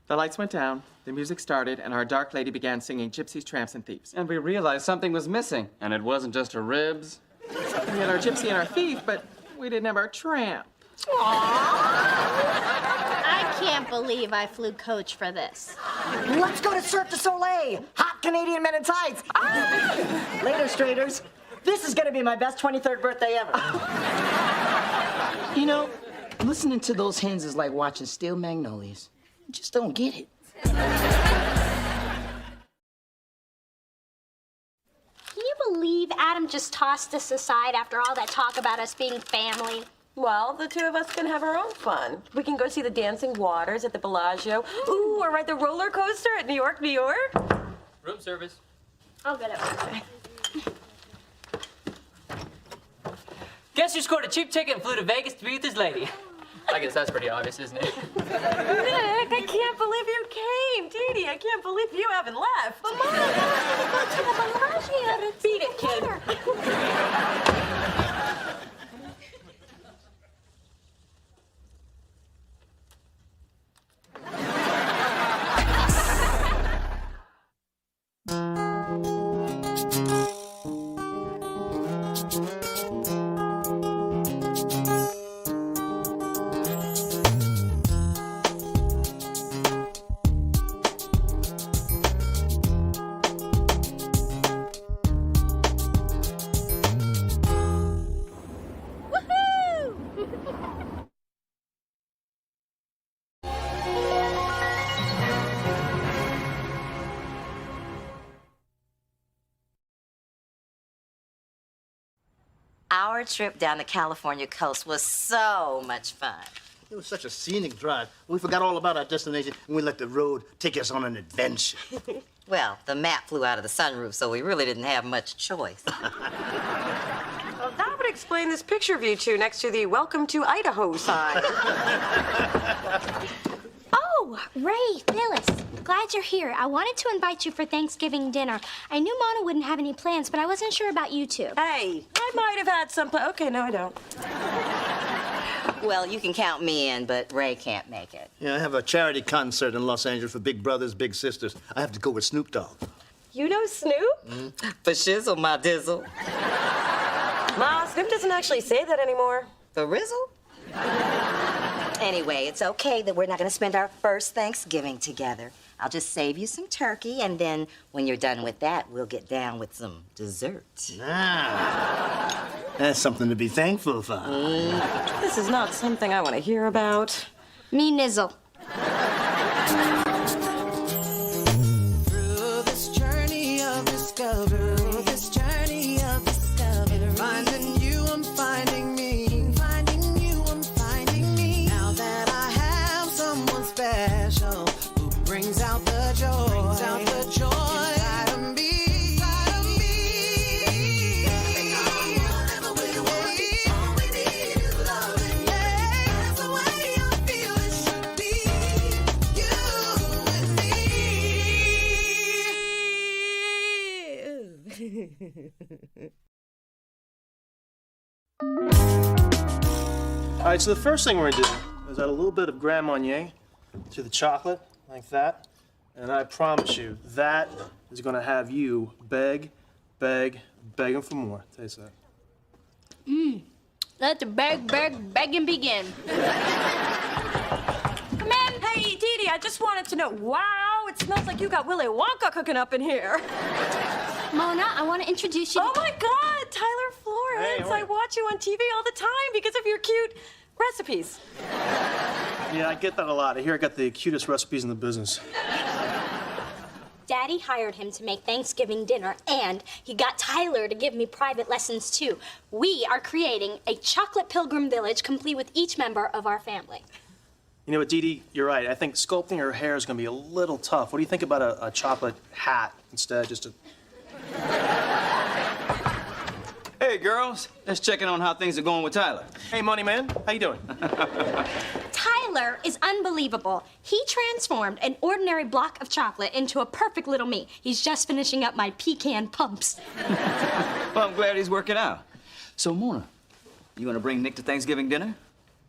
The lights went down, the music started, and our dark lady began singing Gypsies, Tramps, and Thieves. And we realized something was missing. And it wasn't just her ribs. We had our gypsy and our thief, but we didn't have our tramp. I can't believe I flew coach for this. Let's go to Cirque du Soleil! Hot Canadian men in tights! Ah! Later, straighters. This is gonna be my best 23rd birthday ever. You know, listening to those hens is like watching Steel Magnolias. You just don't get it. Can you believe Adam just tossed us aside after all that talk about us being family? Well, the two of us can have our own fun. We can go see the dancing waters at the Bellagio. Ooh, or ride the roller coaster at New York, New York. Room service. I'll get it. Guess who scored a cheap ticket and flew to Vegas to be with his lady? I guess that's pretty obvious, isn't it? Nick, I can't believe you came. Dee Dee, I can't believe you haven't left. But Mom, I wanted to go to the Bellagio. Beat it, kid. Our trip down the California coast was so much fun. It was such a scenic drive. We forgot all about our destination and we let the road take us on an adventure. Well, the map flew out of the sunroof, so we really didn't have much choice. Well, that would explain this picture of you two next to the Welcome to Idaho sign. Oh, Ray, Phyllis, glad you're here. I wanted to invite you for Thanksgiving dinner. I knew Mona wouldn't have any plans, but I wasn't sure about you two. Hey, I might have had some Okay, no, I don't. Well, you can count me in, but Ray can't make it. Yeah, I have a charity concert in Los Angeles for big brothers, big sisters. I have to go with Snoop Dogg. You know Snoop? For shizzle, my dizzle. Ma, Snoop doesn't actually say that anymore. For rizzle? Anyway, it's okay that we're not going to spend our first Thanksgiving together. I'll just save you some turkey, and then when you're done with that, we'll get down with some dessert. Ah, that's something to be thankful for. This is not something I want to hear about. Me nizzle. Through this journey of discovery, finding you, I'm finding me. Finding you, I'm finding me. Now that I have someone special who brings out the joy, inside of me. Whatever we want, all we need is loving. That's the way I feel it should be. You and me. All right, so the first thing we're gonna do is add a little bit of Grand Marnier to the chocolate, like that. And I promise you, that is gonna have you begging for more. Taste that. Let the begging begin. Come in. Hey, Dee Dee, I just wanted to know. Wow, it smells like you got Willy Wonka cooking up in here. Mona, I want to introduce you to... Oh my God, Tyler Florence. I watch you on TV all the time because of your cute recipes. Yeah, I get that a lot. I hear I got the cutest recipes in the business. Daddy hired him to make Thanksgiving dinner, and he got Tyler to give me private lessons, too. We are creating a chocolate pilgrim village complete with each member of our family. You know what, Dee Dee, you're right. I think sculpting her hair is gonna be a little tough. What do you think about a chocolate hat instead? Just a... Hey, girls. Just checking on how things are going with Tyler. Hey, Money Man. How you doing? Tyler, Tyler is unbelievable. He transformed an ordinary block of chocolate into a perfect little me. He's just finishing up my pecan pumps. Well, I'm glad he's working out. So, Mona, you gonna bring Nick to Thanksgiving dinner?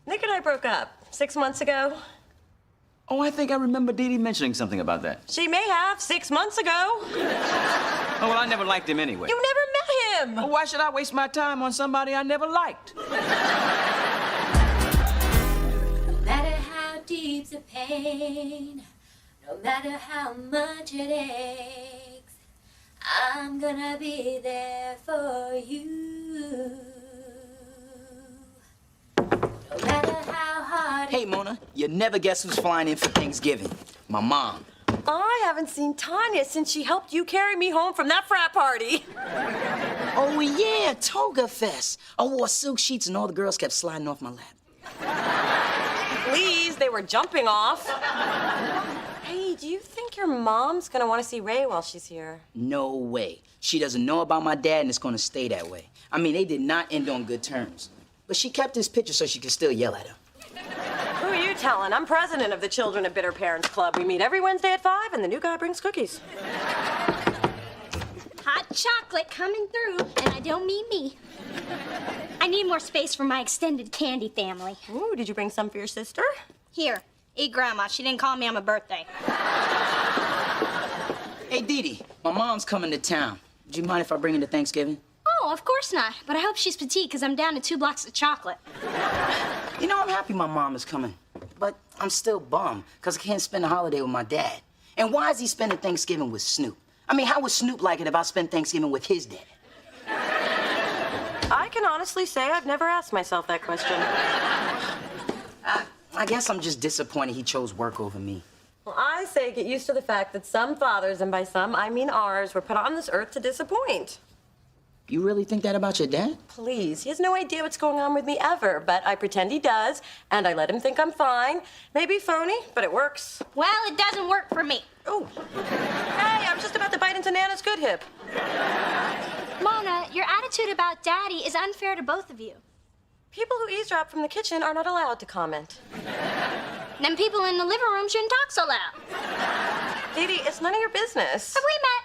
Nick and I broke up 6 months ago. Oh, I think I remember Dee Dee mentioning something about that. She may have 6 months ago. Oh, well, I never liked him anyway. You never met him. Well, why should I waste my time on somebody I never liked? No matter how deep the pain, no matter how much it aches, I'm gonna be there for you. No matter how hard. Hey, Mona, you never guess who's flying in for Thanksgiving? My mom. I haven't seen Tanya since she helped you carry me home from that frat party. Oh, yeah, Toga Fest. I wore silk sheets and all the girls kept sliding off my lap. Please, they were jumping off. Hey, do you think your mom's gonna want to see Ray while she's here? No way. She doesn't know about my dad and it's gonna stay that way. I mean, they did not end on good terms. But she kept his picture so she could still yell at him. Who are you telling? I'm president of the Children of Bitter Parents Club. We meet every Wednesday at 5, and the new guy brings cookies. Hot chocolate coming through, and I don't mean me. I need more space for my extended candy family. Ooh, did you bring some for your sister? Here, eat Grandma. She didn't call me on my birthday. Hey, Dee Dee, my mom's coming to town. Do you mind if I bring her to Thanksgiving? Oh, of course not. But I hope she's petite, because I'm down to 2 blocks of chocolate. You know, I'm happy my mom is coming. But I'm still bummed, because I can't spend the holiday with my dad. And why is he spending Thanksgiving with Snoop? I mean, how would Snoop like it if I spent Thanksgiving with his dad? I can honestly say I've never asked myself that question. I guess I'm just disappointed he chose work over me. Well, I say get used to the fact that some fathers, and by some I mean ours, were put on this earth to disappoint. You really think that about your dad? Please, he has no idea what's going on with me ever, but I pretend he does, and I let him think I'm fine. Maybe phony, but it works. Well, it doesn't work for me. Oh. Hey, I'm just about to bite into Nana's good hip. Mona, your attitude about Daddy is unfair to both of you. People who eavesdrop from the kitchen are not allowed to comment. Then people in the living room shouldn't talk so loud. Dee Dee, it's none of your business. Have we met?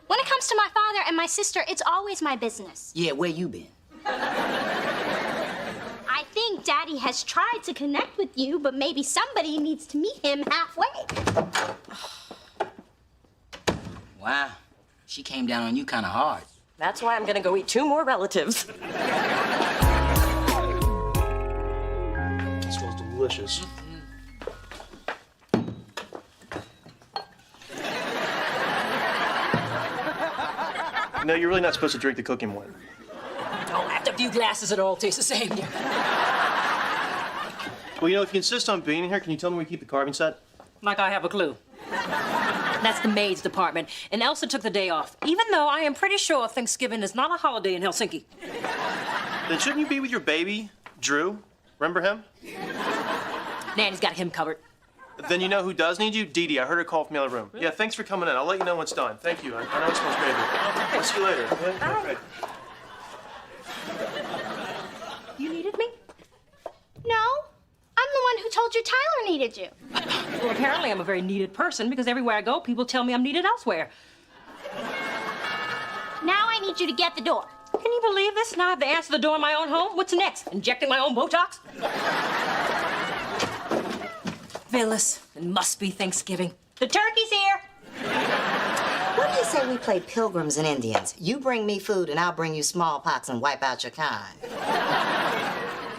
When it comes to my father and my sister, it's always my business. Yeah, where you been? I think Daddy has tried to connect with you, but maybe somebody needs to meet him halfway. Wow, she came down on you kind of hard. That's why I'm gonna go eat 2 more relatives. It smells delicious. No, you're really not supposed to drink the cooking one. Oh, after a few glasses, it all tastes the same. Well, you know, if you insist on being here, can you tell me where you keep the carving set? Like I have a clue. That's the maids department, and Elsa took the day off, even though I am pretty sure Thanksgiving is not a holiday in Helsinki. Then shouldn't you be with your baby, Drew? Remember him? Nanny's got him covered. Then you know who does need you? Dee Dee. I heard her call from the other room. Yeah, thanks for coming in. I'll let you know when it's done. Thank you. I know it smells great. I'll see you later. Yeah, okay. You needed me? No. I'm the one who told you Tyler needed you. Well, apparently I'm a very needed person because everywhere I go, people tell me I'm needed elsewhere. Now I need you to get the door. Can you believe this? Now I have to answer the door in my own home? What's next? Injecting my own Botox? Phyllis, it must be Thanksgiving. The turkey's here. What do you say we play pilgrims and Indians? You bring me food and I'll bring you smallpox and wipe out your kind.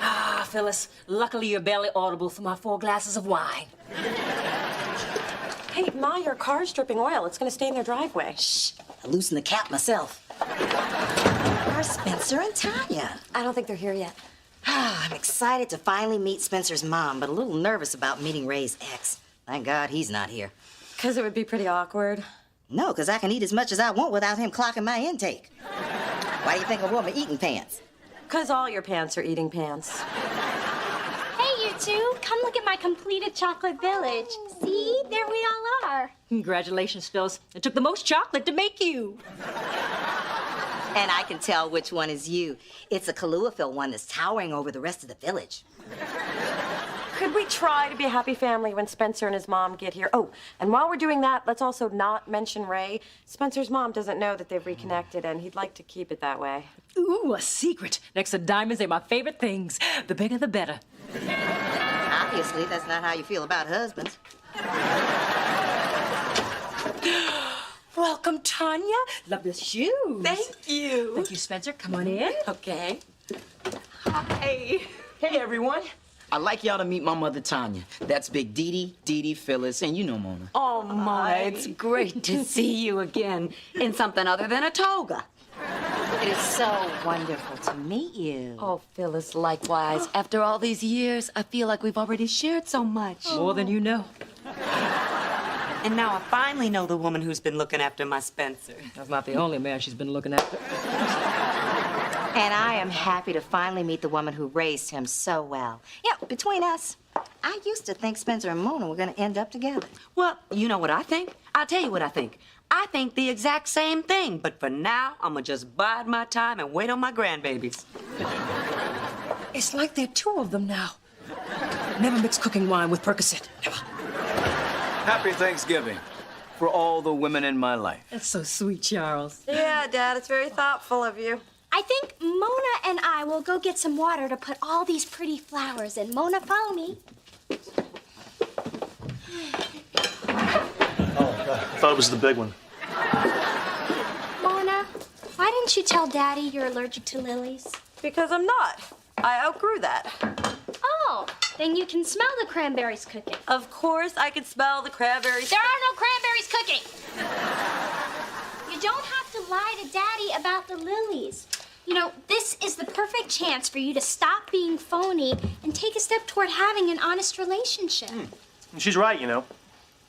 Ah, Phyllis, luckily you're barely audible for my 4 glasses of wine. Hey, Ma, your car's dripping oil. It's gonna stay in their driveway. Shh, I loosened the cap myself. Where's Spencer and Tanya? I don't think they're here yet. I'm excited to finally meet Spencer's mom, but a little nervous about meeting Ray's ex. Thank God he's not here. Because it would be pretty awkward. No, because I can eat as much as I want without him clocking my intake. Why do you think I wore my eating pants? Because all your pants are eating pants. Hey, you two, come look at my completed chocolate village. See, there we all are. Congratulations, Phyllis. It took the most chocolate to make you. And I can tell which one is you. It's a Kaluafil one that's towering over the rest of the village. Could we try to be a happy family when Spencer and his mom get here? Oh, and while we're doing that, let's also not mention Ray. Spencer's mom doesn't know that they've reconnected, and he'd like to keep it that way. Ooh, a secret. Next to diamonds, they're my favorite things. The bigger, the better. Obviously, that's not how you feel about husbands. Welcome, Tanya. Love the shoes. Thank you. Thank you, Spencer. Come on in. Okay. Hi. Hey, everyone. I'd like y'all to meet my mother, Tanya. That's Big Dee Dee, Phyllis, and you know Mona. Oh, Mona, it's great to see you again in something other than a toga. It is so wonderful to meet you. Oh, Phyllis, likewise. After all these years, I feel like we've already shared so much. More than you know. And now I finally know the woman who's been looking after my Spencer. That's not the only man she's been looking after. And I am happy to finally meet the woman who raised him so well. Yeah, between us, I used to think Spencer and Mona were going to end up together. Well, you know what I think? I'll tell you what I think. I think the exact same thing, but for now, I'm gonna just bide my time and wait on my grandbabies. It's like there are two of them now. Never mix cooking wine with Percocet. Never. Happy Thanksgiving for all the women in my life. That's so sweet, Charles. Yeah, Dad, it's very thoughtful of you. I think Mona and I will go get some water to put all these pretty flowers in. Mona, follow me. I thought it was the big one. Mona, why didn't you tell Daddy you're allergic to lilies? Because I'm not. I outgrew that. Oh, then you can smell the cranberries cooking. Of course, I can smell the cranberries. There are no cranberries cooking. You don't have to lie to Daddy about the lilies. You know, this is the perfect chance for you to stop being phony and take a step toward having an honest relationship. She's right, you know.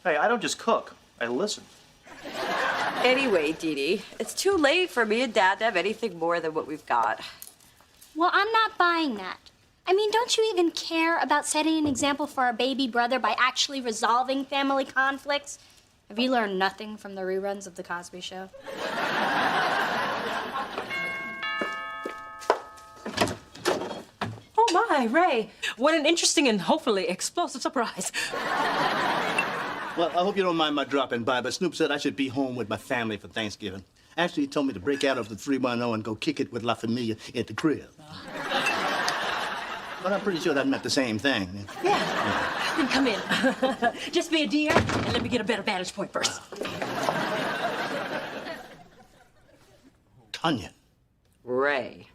Hey, I don't just cook. I listen. Anyway, Dee Dee, it's too late for me and Dad to have anything more than what we've got. Well, I'm not buying that. I mean, don't you even care about setting an example for our baby brother by actually resolving family conflicts? Have you learned nothing from the reruns of The Cosby Show? Oh, my, Ray. What an interesting and hopefully explosive surprise. Well, I hope you don't mind my dropping by, but Snoop said I should be home with my family for Thanksgiving. Actually, he told me to break out of the 310 and go kick it with La Familia at the crib. But I'm pretty sure that meant the same thing. Yeah. Then come in. Just be a dear and let me get a better vantage point first. Tanya. Ray.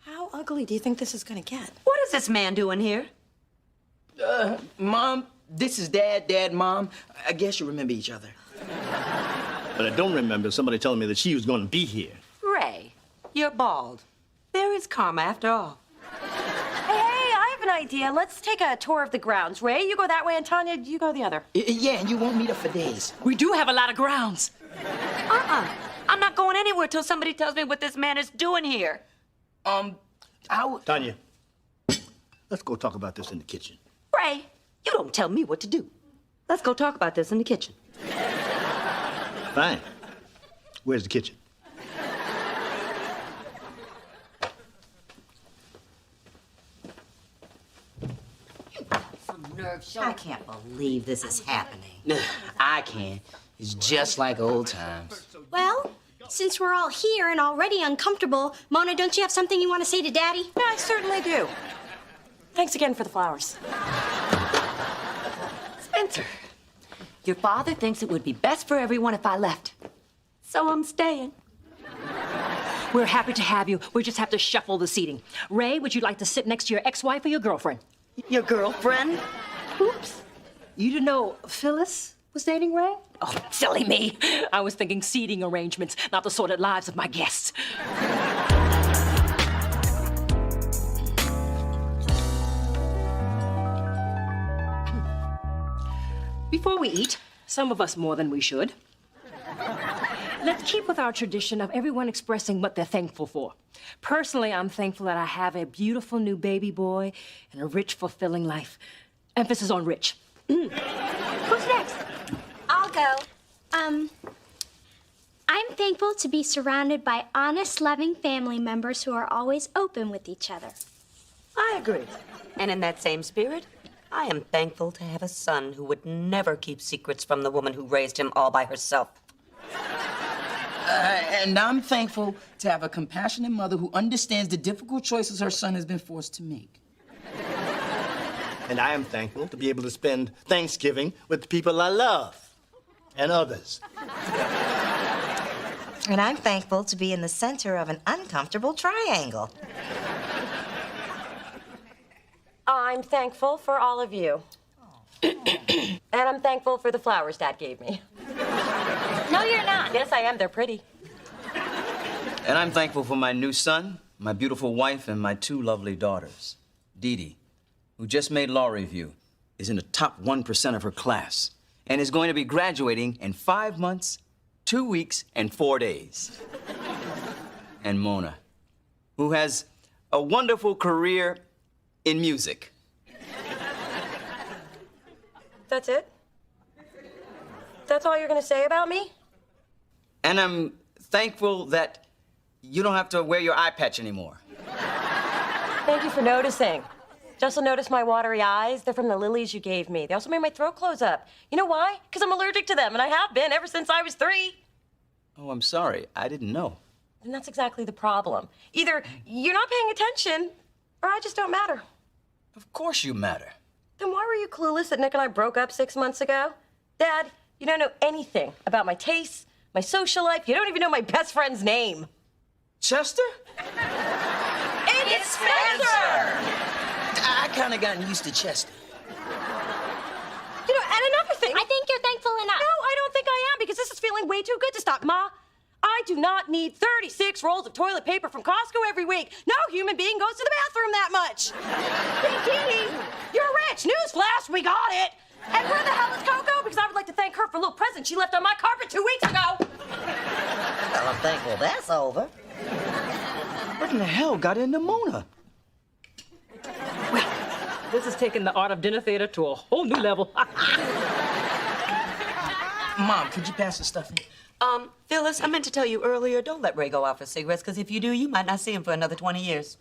How ugly do you think this is gonna get? What is this man doing here? Mom, this is Dad, Mom. I guess you remember each other. But I don't remember somebody telling me that she was going to be here. Ray, you're bald. There is karma after all. Hey, I have an idea. Let's take a tour of the grounds. Ray, you go that way, and Tanya, you go the other. Yeah, and you won't meet her for days. We do have a lot of grounds. I'm not going anywhere till somebody tells me what this man is doing here. Tanya, let's go talk about this in the kitchen. Ray, you don't tell me what to do. Let's go talk about this in the kitchen. Fine. Where's the kitchen? Some nerve show. I can't believe this is happening. I can. It's just like old times. Well, since we're all here and already uncomfortable, Mona, don't you have something you want to say to Daddy? Yeah, I certainly do. Thanks again for the flowers. Spencer, your father thinks it would be best for everyone if I left. So I'm staying. We're happy to have you. We just have to shuffle the seating. Ray, would you like to sit next to your ex-wife or your girlfriend? Your girlfriend? Oops. You didn't know Phyllis was dating Ray? Oh, silly me. I was thinking seating arrangements, not the sordid lives of my guests. Before we eat, some of us more than we should, let's keep with our tradition of everyone expressing what they're thankful for. Personally, I'm thankful that I have a beautiful new baby boy and a rich, fulfilling life. Emphasis on rich. Who's next? I'll go. I'm thankful to be surrounded by honest, loving family members who are always open with each other. I agree. And in that same spirit, I am thankful to have a son who would never keep secrets from the woman who raised him all by herself. And I'm thankful to have a compassionate mother who understands the difficult choices her son has been forced to make. And I am thankful to be able to spend Thanksgiving with the people I love and others. And I'm thankful to be in the center of an uncomfortable triangle. I'm thankful for all of you. And I'm thankful for the flowers Dad gave me. No, you're not. Yes, I am. They're pretty. And I'm thankful for my new son, my beautiful wife, and my 2 lovely daughters. Dee Dee, who just made law review, is in the top 1% of her class and is going to be graduating in 5 months, 2 weeks, and 4 days. And Mona, who has a wonderful career in music. That's it? That's all you're gonna say about me? And I'm thankful that you don't have to wear your eye patch anymore. Thank you for noticing. Just notice my watery eyes. They're from the lilies you gave me. They also made my throat close up. You know why? Because I'm allergic to them, and I have been ever since I was 3. Oh, I'm sorry. I didn't know. And that's exactly the problem. Either you're not paying attention, or I just don't matter. Of course you matter. Then why were you clueless that Nick and I broke up 6 months ago? Dad, you don't know anything about my tastes, my social life. You don't even know my best friend's name. Chester? It's Spencer! I kind of gotten used to Chester. You know, and another thing. I think you're thankful enough. No, I don't think I am, because this is feeling way too good to stop. Ma, I do not need 36 rolls of toilet paper from Costco every week. No human being goes to the bathroom that much. Hey, Dee Dee, you're rich. Newsflash, we got it. And where the hell is Coco? Because I would like to thank her for a little present she left on my carpet 2 weeks ago. Well, I'm thankful that's over. What in the hell got into Mona? This has taken the art of dinner theater to a whole new level. Mom, could you pass the stuff in? Phyllis, I meant to tell you earlier, don't let Ray go out for cigarettes, because if you do, you might not see him for another 20 years.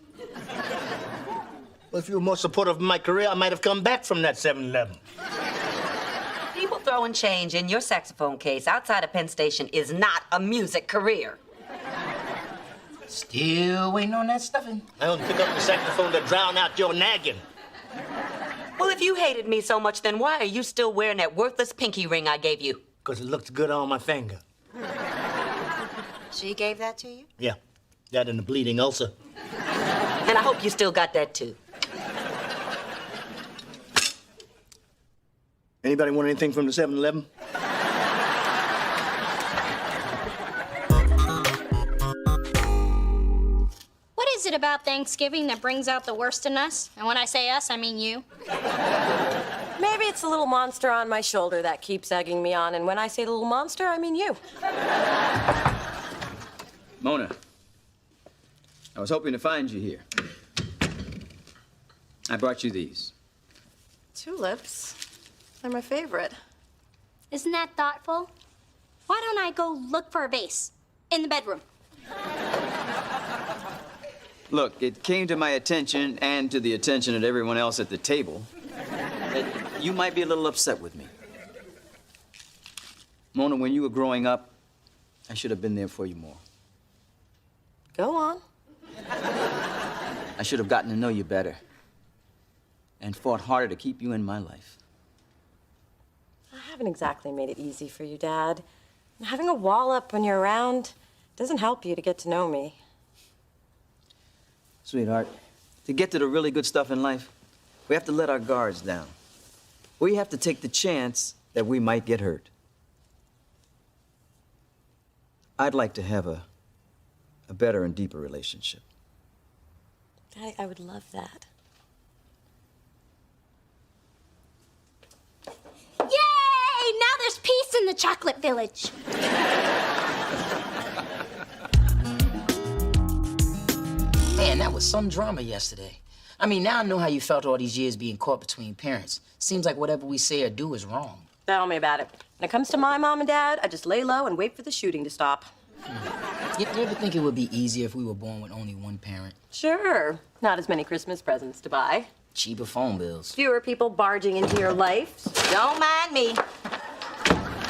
Well, if you were more supportive of my career, I might have come back from that 7-Eleven. People throwing change in your saxophone case outside of Penn Station is not a music career. Still waiting on that stuffing. I only pick up the saxophone to drown out your nagging. Well, if you hated me so much, then why are you still wearing that worthless pinky ring I gave you? Because it looks good on my finger. She gave that to you? Yeah, that and a bleeding ulcer. And I hope you still got that, too. Anybody want anything from the 7-Eleven? What is it about Thanksgiving that brings out the worst in us? And when I say us, I mean you. Maybe it's the little monster on my shoulder that keeps egging me on. And when I say the little monster, I mean you. Mona, I was hoping to find you here. I brought you these. Tulips. They're my favorite. Isn't that thoughtful? Why don't I go look for a vase in the bedroom? Look, it came to my attention and to the attention of everyone else at the table that you might be a little upset with me. Mona, when you were growing up, I should have been there for you more. Go on. I should have gotten to know you better and fought harder to keep you in my life. I haven't exactly made it easy for you, Dad. Having a wall up when you're around doesn't help you to get to know me. Sweetheart, to get to the really good stuff in life, we have to let our guards down. We have to take the chance that we might get hurt. I'd like to have a better and deeper relationship. Daddy, I would love that. Yay! Now there's peace in the chocolate village. Man, that was some drama yesterday. I mean, now I know how you felt all these years being caught between parents. Seems like whatever we say or do is wrong. Tell me about it. When it comes to my mom and dad, I just lay low and wait for the shooting to stop. You ever think it would be easier if we were born with only one parent? Sure. Not as many Christmas presents to buy. Cheaper phone bills. Fewer people barging into your life. Don't mind me.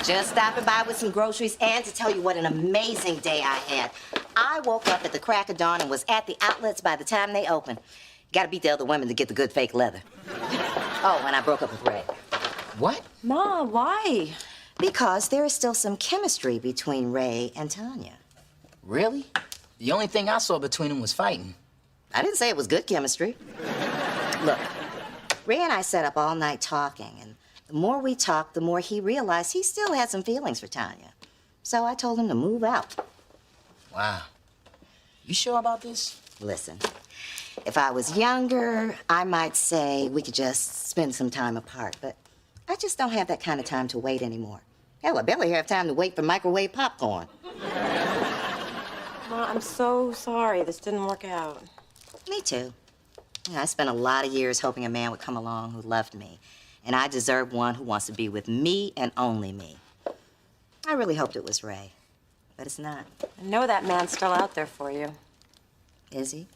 Just stopping by with some groceries and to tell you what an amazing day I had. I woke up at the crack of dawn and was at the outlets by the time they opened. Gotta beat the other women to get the good fake leather. Oh, and I broke up with Ray. What? Ma, why? Because there is still some chemistry between Ray and Tanya. Really? The only thing I saw between them was fighting. I didn't say it was good chemistry. Look, Ray and I sat up all night talking, and the more we talked, the more he realized he still had some feelings for Tanya. So I told him to move out. Wow. You sure about this? Listen, if I was younger, I might say we could just spend some time apart, but I just don't have that kind of time to wait anymore. Hell, I barely have time to wait for microwave popcorn. Ma, I'm so sorry this didn't work out. Me too. Yeah, I spent a lot of years hoping a man would come along who loved me, and I deserve one who wants to be with me and only me. I really hoped it was Ray, but it's not. I know that man's still out there for you. Is he?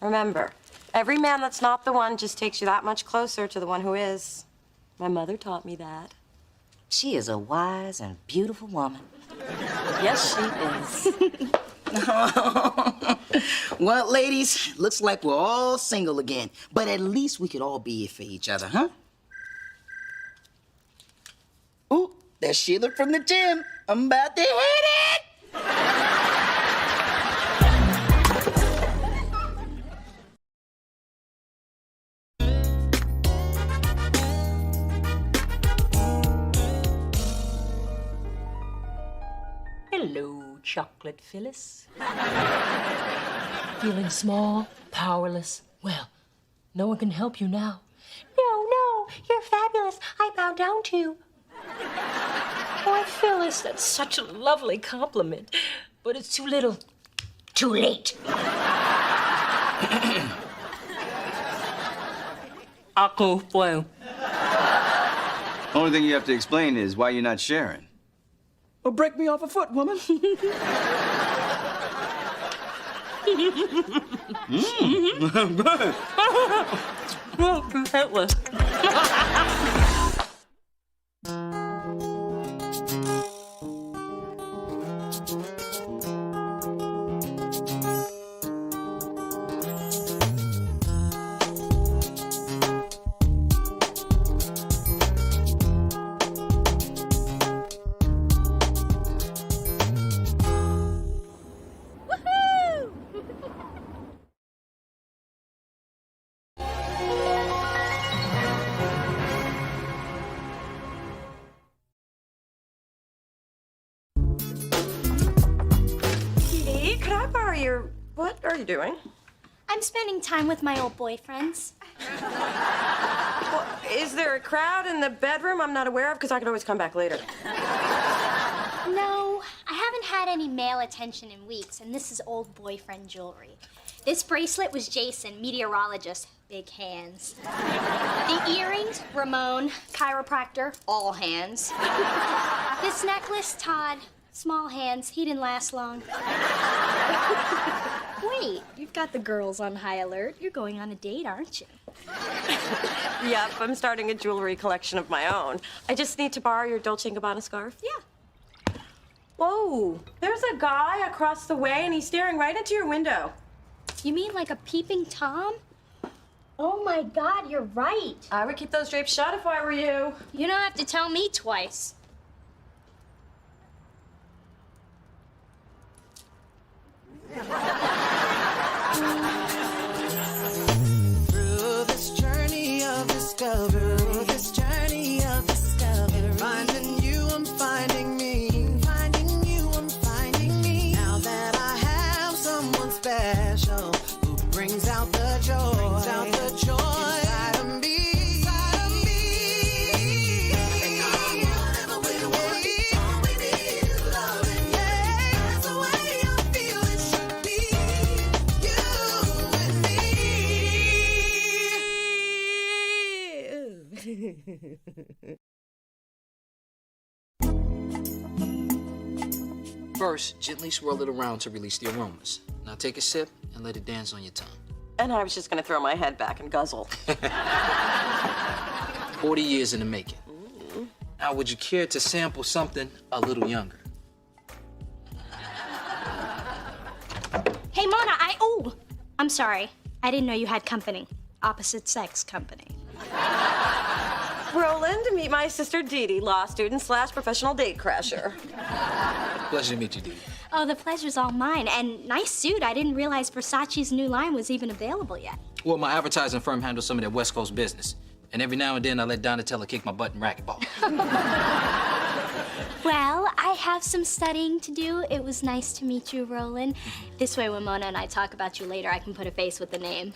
Remember, every man that's not the one just takes you that much closer to the one who is. My mother taught me that. She is a wise and beautiful woman. Yes, she is. Well, ladies, looks like we're all single again. But at least we could all be here for each other, huh? Ooh, there's Sheila from the gym. I'm about to hit it! Hello, Chocolate Phyllis. Feeling small, powerless? Well, no one can help you now. No, you're fabulous. I bow down to you. Why, Phyllis, that's such a lovely compliment. But it's too little. Too late. Aku fue. Only thing you have to explain is why you're not sharing. Well, break me off a foot, woman. Good. Hitler. Kitty, could I borrow your... What are you doing? I'm spending time with my old boyfriends. Well, is there a crowd in the bedroom I'm not aware of? Because I could always come back later. No, I haven't had any male attention in weeks, and this is old boyfriend jewelry. This bracelet was Jason, meteorologist, big hands. The earrings, Ramon, chiropractor, all hands. This necklace, Todd, small hands, he didn't last long. Wait, you've got the girls on high alert. You're going on a date, aren't you? Yep, I'm starting a jewelry collection of my own. I just need to borrow your Dolce & Gabbana scarf. Yeah. Whoa, there's a guy across the way and he's staring right into your window. You mean like a peeping Tom? Oh my God, you're right. I would keep those drapes shut if I were you. You don't have to tell me twice. Through this journey of discovery, finding you, I'm finding me. Finding you, I'm finding me. Now that I have someone special who brings out the joy, inside of me. And I'm whatever we want, all we need is love. And yeah, that's the way I feel it should be. First, gently swirl it around to release the aromas. Now take a sip and let it dance on your tongue. And I was just gonna throw my head back and guzzle. 40 years in the making. Now, would you care to sample something a little younger? Hey, Mona, I'm sorry. I didn't know you had company. Opposite sex company. Roland, meet my sister Dee Dee, law student / professional date crasher. Pleasure to meet you, Dee. Oh, the pleasure's all mine. And nice suit. I didn't realize Versace's new line was even available yet. Well, my advertising firm handles some of their West Coast business. And every now and then I let Donatella kick my butt in racquetball. Well, I have some studying to do. It was nice to meet you, Roland. This way, when Mona and I talk about you later, I can put a face with the name.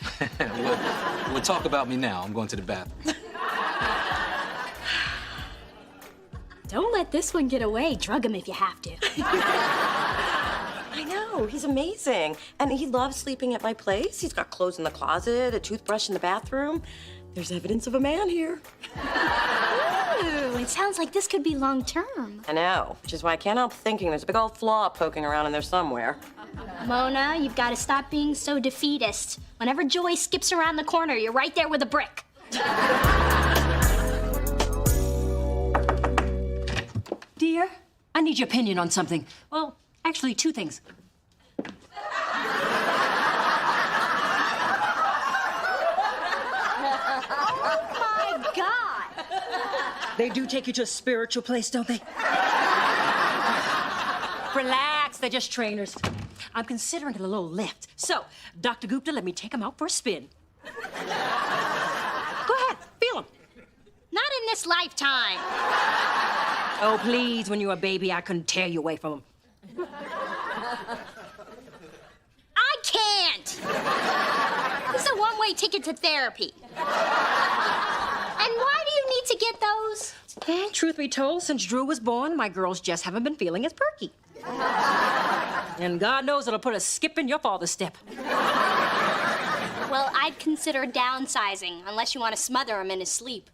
We'll talk about me now. I'm going to the bathroom. Don't let this one get away. Drug him if you have to. I know, he's amazing. And he loves sleeping at my place. He's got clothes in the closet, a toothbrush in the bathroom. There's evidence of a man here. Ooh, it sounds like this could be long term. I know, which is why I can't help thinking there's a big old flaw poking around in there somewhere. Mona, you've got to stop being so defeatist. Whenever Joy skips around the corner, you're right there with a brick. Dear, I need your opinion on something. Well, actually, two things. Oh, my God. They do take you to a spiritual place, don't they? Relax, they're just trainers. I'm considering a little lift. So, Dr. Gupta, let me take him out for a spin. Go ahead, feel him. Not in this lifetime. Oh, please, when you were a baby, I couldn't tear you away from him. I can't. This is a one-way ticket to therapy. And why do you need to get those? And truth be told, since Drew was born, my girls just haven't been feeling as perky. And God knows it'll put a skip in your father's step. Well, I'd consider downsizing, unless you want to smother him in his sleep.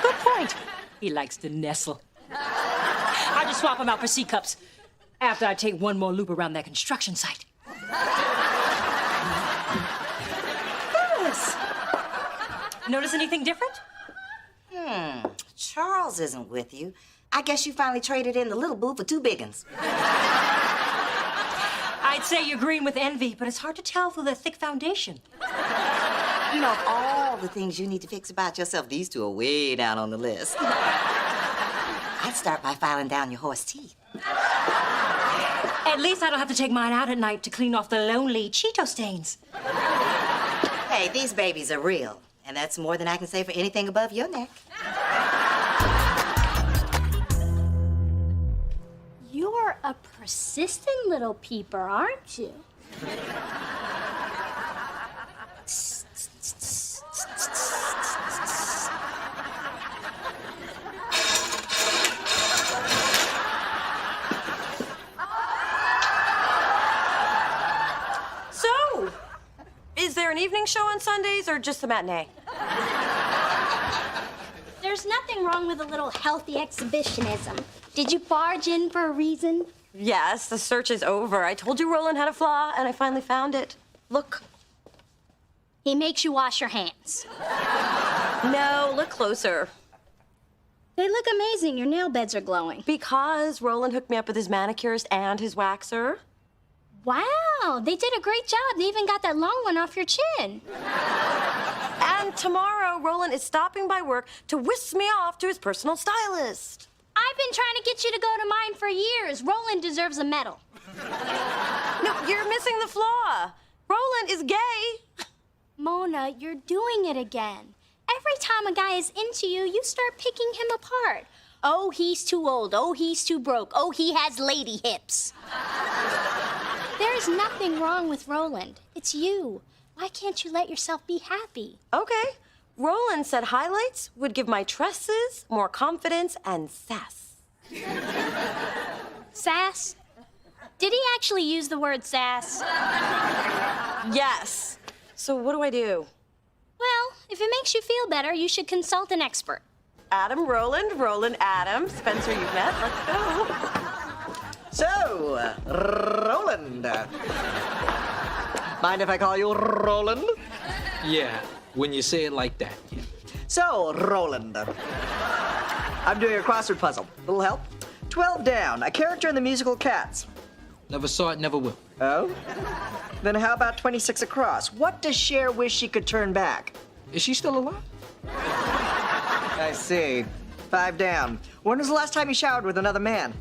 Good point. He likes to nestle. I just swap him out for C-cups after I take one more loop around that construction site. Yes. Notice anything different? Charles isn't with you. I guess you finally traded in the little boo for two big uns. I'd say you're green with envy, but it's hard to tell through the thick foundation. You know, of all the things you need to fix about yourself, these two are way down on the list. I'd start by filing down your horse teeth. At least I don't have to take mine out at night to clean off the lonely Cheeto stains. Hey, these babies are real, and that's more than I can say for anything above your neck. You're a persistent little peeper, aren't you? So, is there an evening show on Sundays or just the matinee? There's nothing wrong with a little healthy exhibitionism. Did you barge in for a reason? Yes, the search is over. I told you Roland had a flaw, and I finally found it. Look. He makes you wash your hands. No, look closer. They look amazing. Your nail beds are glowing. Because Roland hooked me up with his manicurist and his waxer. Wow, they did a great job. They even got that long one off your chin. And tomorrow, Roland is stopping by work to whisk me off to his personal stylist. I've been trying to get you to go to mine for years. Roland deserves a medal. No, you're missing the flaw. Roland is gay. Mona, you're doing it again. Every time a guy is into you, you start picking him apart. Oh, he's too old. Oh, he's too broke. Oh, he has lady hips. There's nothing wrong with Roland. It's you. Why can't you let yourself be happy? Okay. Roland said highlights would give my tresses more confidence and sass. Sass? Did he actually use the word sass? Yes. So what do I do? Well, if it makes you feel better, you should consult an expert. Adam, Roland, Roland, Adam. Spencer, you've met. Let's go. So, Roland. Mind if I call you Roland? Yeah, when you say it like that. So, Roland. I'm doing a crossword puzzle. Little help? 12 down. A character in the musical Cats. Never saw it, never will. Oh? Then how about 26 across? What does Cher wish she could turn back? Is she still alive? I see. 5 down. When was the last time you showered with another man?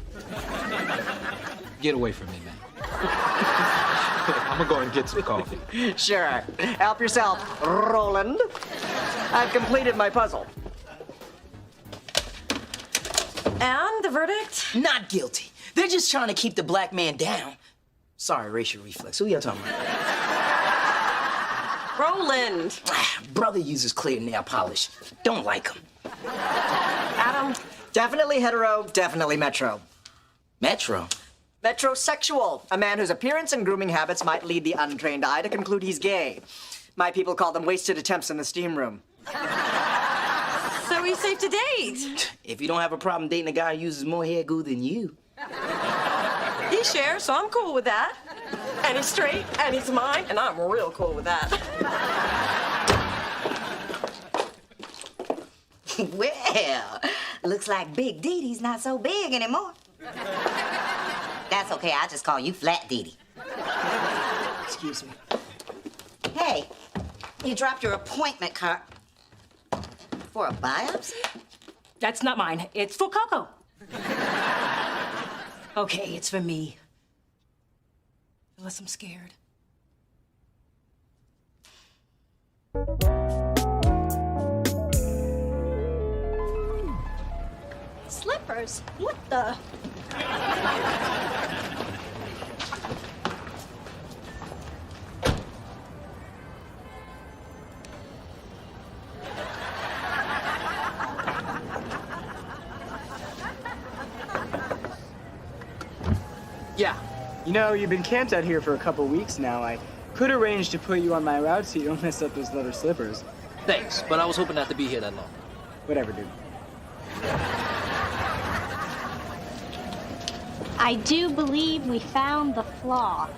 Get away from me, man. I'm gonna go and get some coffee. Sure. Help yourself, Roland. I've completed my puzzle. And the verdict? Not guilty. They're just trying to keep the black man down. Sorry, racial reflex. Who y'all talking about? Roland. Brother uses clear nail polish. Don't like him. Adam. Definitely hetero, definitely metro. Metro? Metrosexual, a man whose appearance and grooming habits might lead the untrained eye to conclude he's gay. My people call them wasted attempts in the steam room. So he's safe to date. If you don't have a problem dating a guy who uses more hair glue than you. He shares, so I'm cool with that. And he's straight, and he's mine, and I'm real cool with that. Well, looks like Big Dee Dee's not so big anymore. That's okay, I'll just call you Flat Dee Dee. Excuse me. Hey, you dropped your appointment card for a biopsy? That's not mine. It's for Coco. Okay, it's for me. Unless I'm scared. Slippers? What the? Yeah. You know, you've been camped out here for a couple weeks now. I could arrange to put you on my route so you don't mess up those leather slippers. Thanks, but I was hoping not to be here that long. Whatever, dude. I do believe we found the flaw.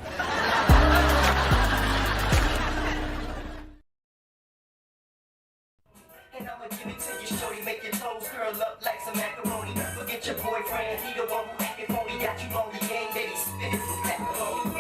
And I'ma give it to you, shorty, make your toes curl up like some macaroni. Forget your boyfriend, he the one who acted phony, got you lonely, ain't baby, spit it some macaroni.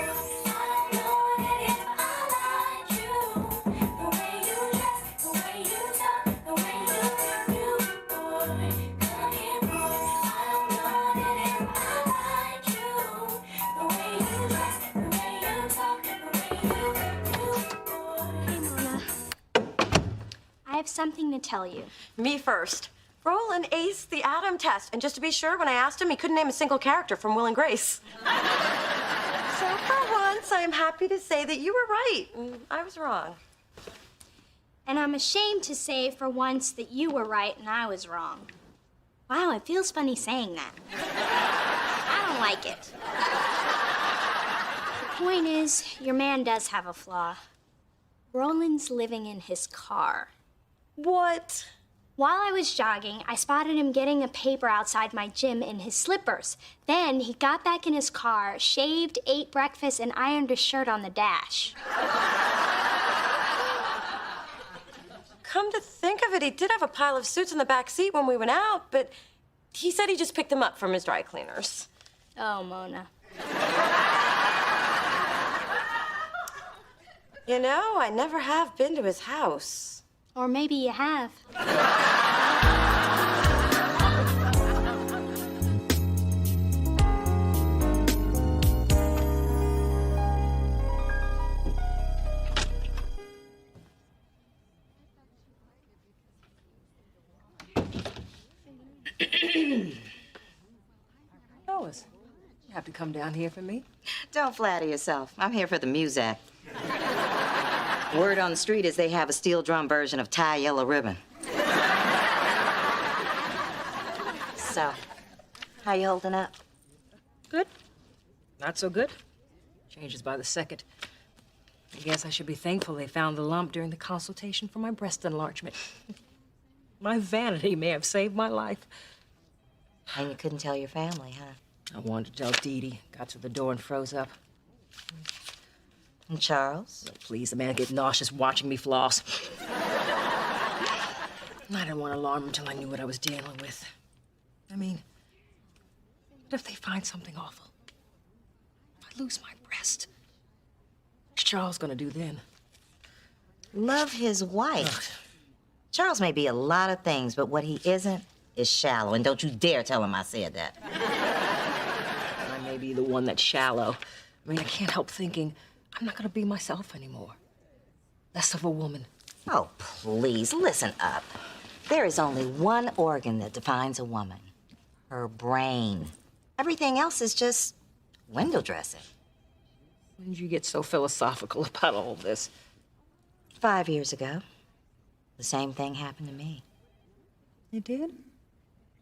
I have something to tell you. Me first. Roland aced the Adam test, and just to be sure, when I asked him, he couldn't name a single character from Will and Grace. So for once, I am happy to say that you were right, and I was wrong. And I'm ashamed to say for once that you were right and I was wrong. Wow, it feels funny saying that. I don't like it. The point is, your man does have a flaw. Roland's living in his car. What? While I was jogging, I spotted him getting a paper outside my gym in his slippers. Then he got back in his car, shaved, ate breakfast, and ironed his shirt on the dash. Come to think of it, he did have a pile of suits in the back seat when we went out, but he said he just picked them up from his dry cleaners. Oh, Mona. You know, I never have been to his house. Or maybe you have. Lois, you have to come down here for me. Don't flatter yourself. I'm here for the music. Word on the street is they have a steel drum version of Tie Yellow Ribbon. So, how you holding up? Good. Not so good. Changes by the second. I guess I should be thankful they found the lump during the consultation for my breast enlargement. My vanity may have saved my life. And you couldn't tell your family, huh? I wanted to tell Dee Dee. Got to the door and froze up. And Charles? Oh, please, the man get nauseous watching me floss. I didn't want to alarm him until I knew what I was dealing with. I mean, what if they find something awful? If I lose my breast? What's Charles gonna do then? Love his wife. Charles may be a lot of things, but what he isn't is shallow. And don't you dare tell him I said that. I may be the one that's shallow. I mean, I can't help thinking I'm not gonna be myself anymore. Less of a woman. Oh, please, listen up. There is only one organ that defines a woman. Her brain. Everything else is just window dressing. When did you get so philosophical about all this? 5 years ago. The same thing happened to me. It did?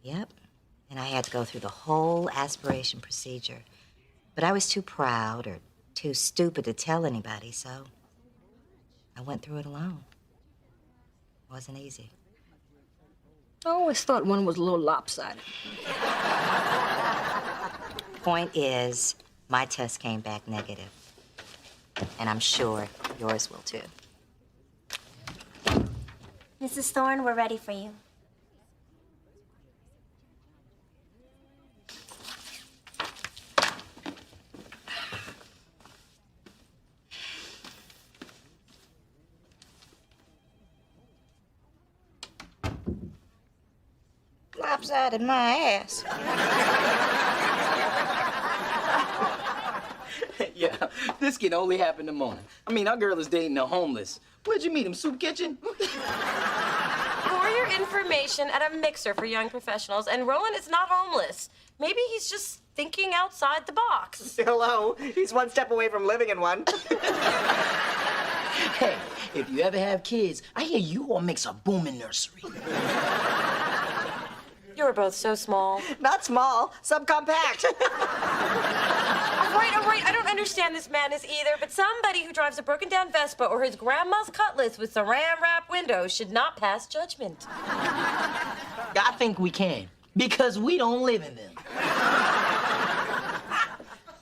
Yep. And I had to go through the whole aspiration procedure. But I was too proud or too stupid to tell anybody, so I went through it alone. It wasn't easy. I always thought one was a little lopsided. Point is, my test came back negative. And I'm sure yours will too. Mrs. Thorne, we're ready for you. Lopsided my ass. Yeah, this can only happen in the morning. I mean, our girl is dating a homeless. Where'd you meet him, soup kitchen? For your information, at a mixer for young professionals, and Roland is not homeless. Maybe he's just thinking outside the box. Hello, he's one step away from living in one. Hey, if you ever have kids, I hear you all makes a booming nursery. You were both so small. Not small, subcompact. All right, I don't understand this madness either, but somebody who drives a broken-down Vespa or his grandma's Cutlass with saran wrap windows should not pass judgment. I think we can, because we don't live in them.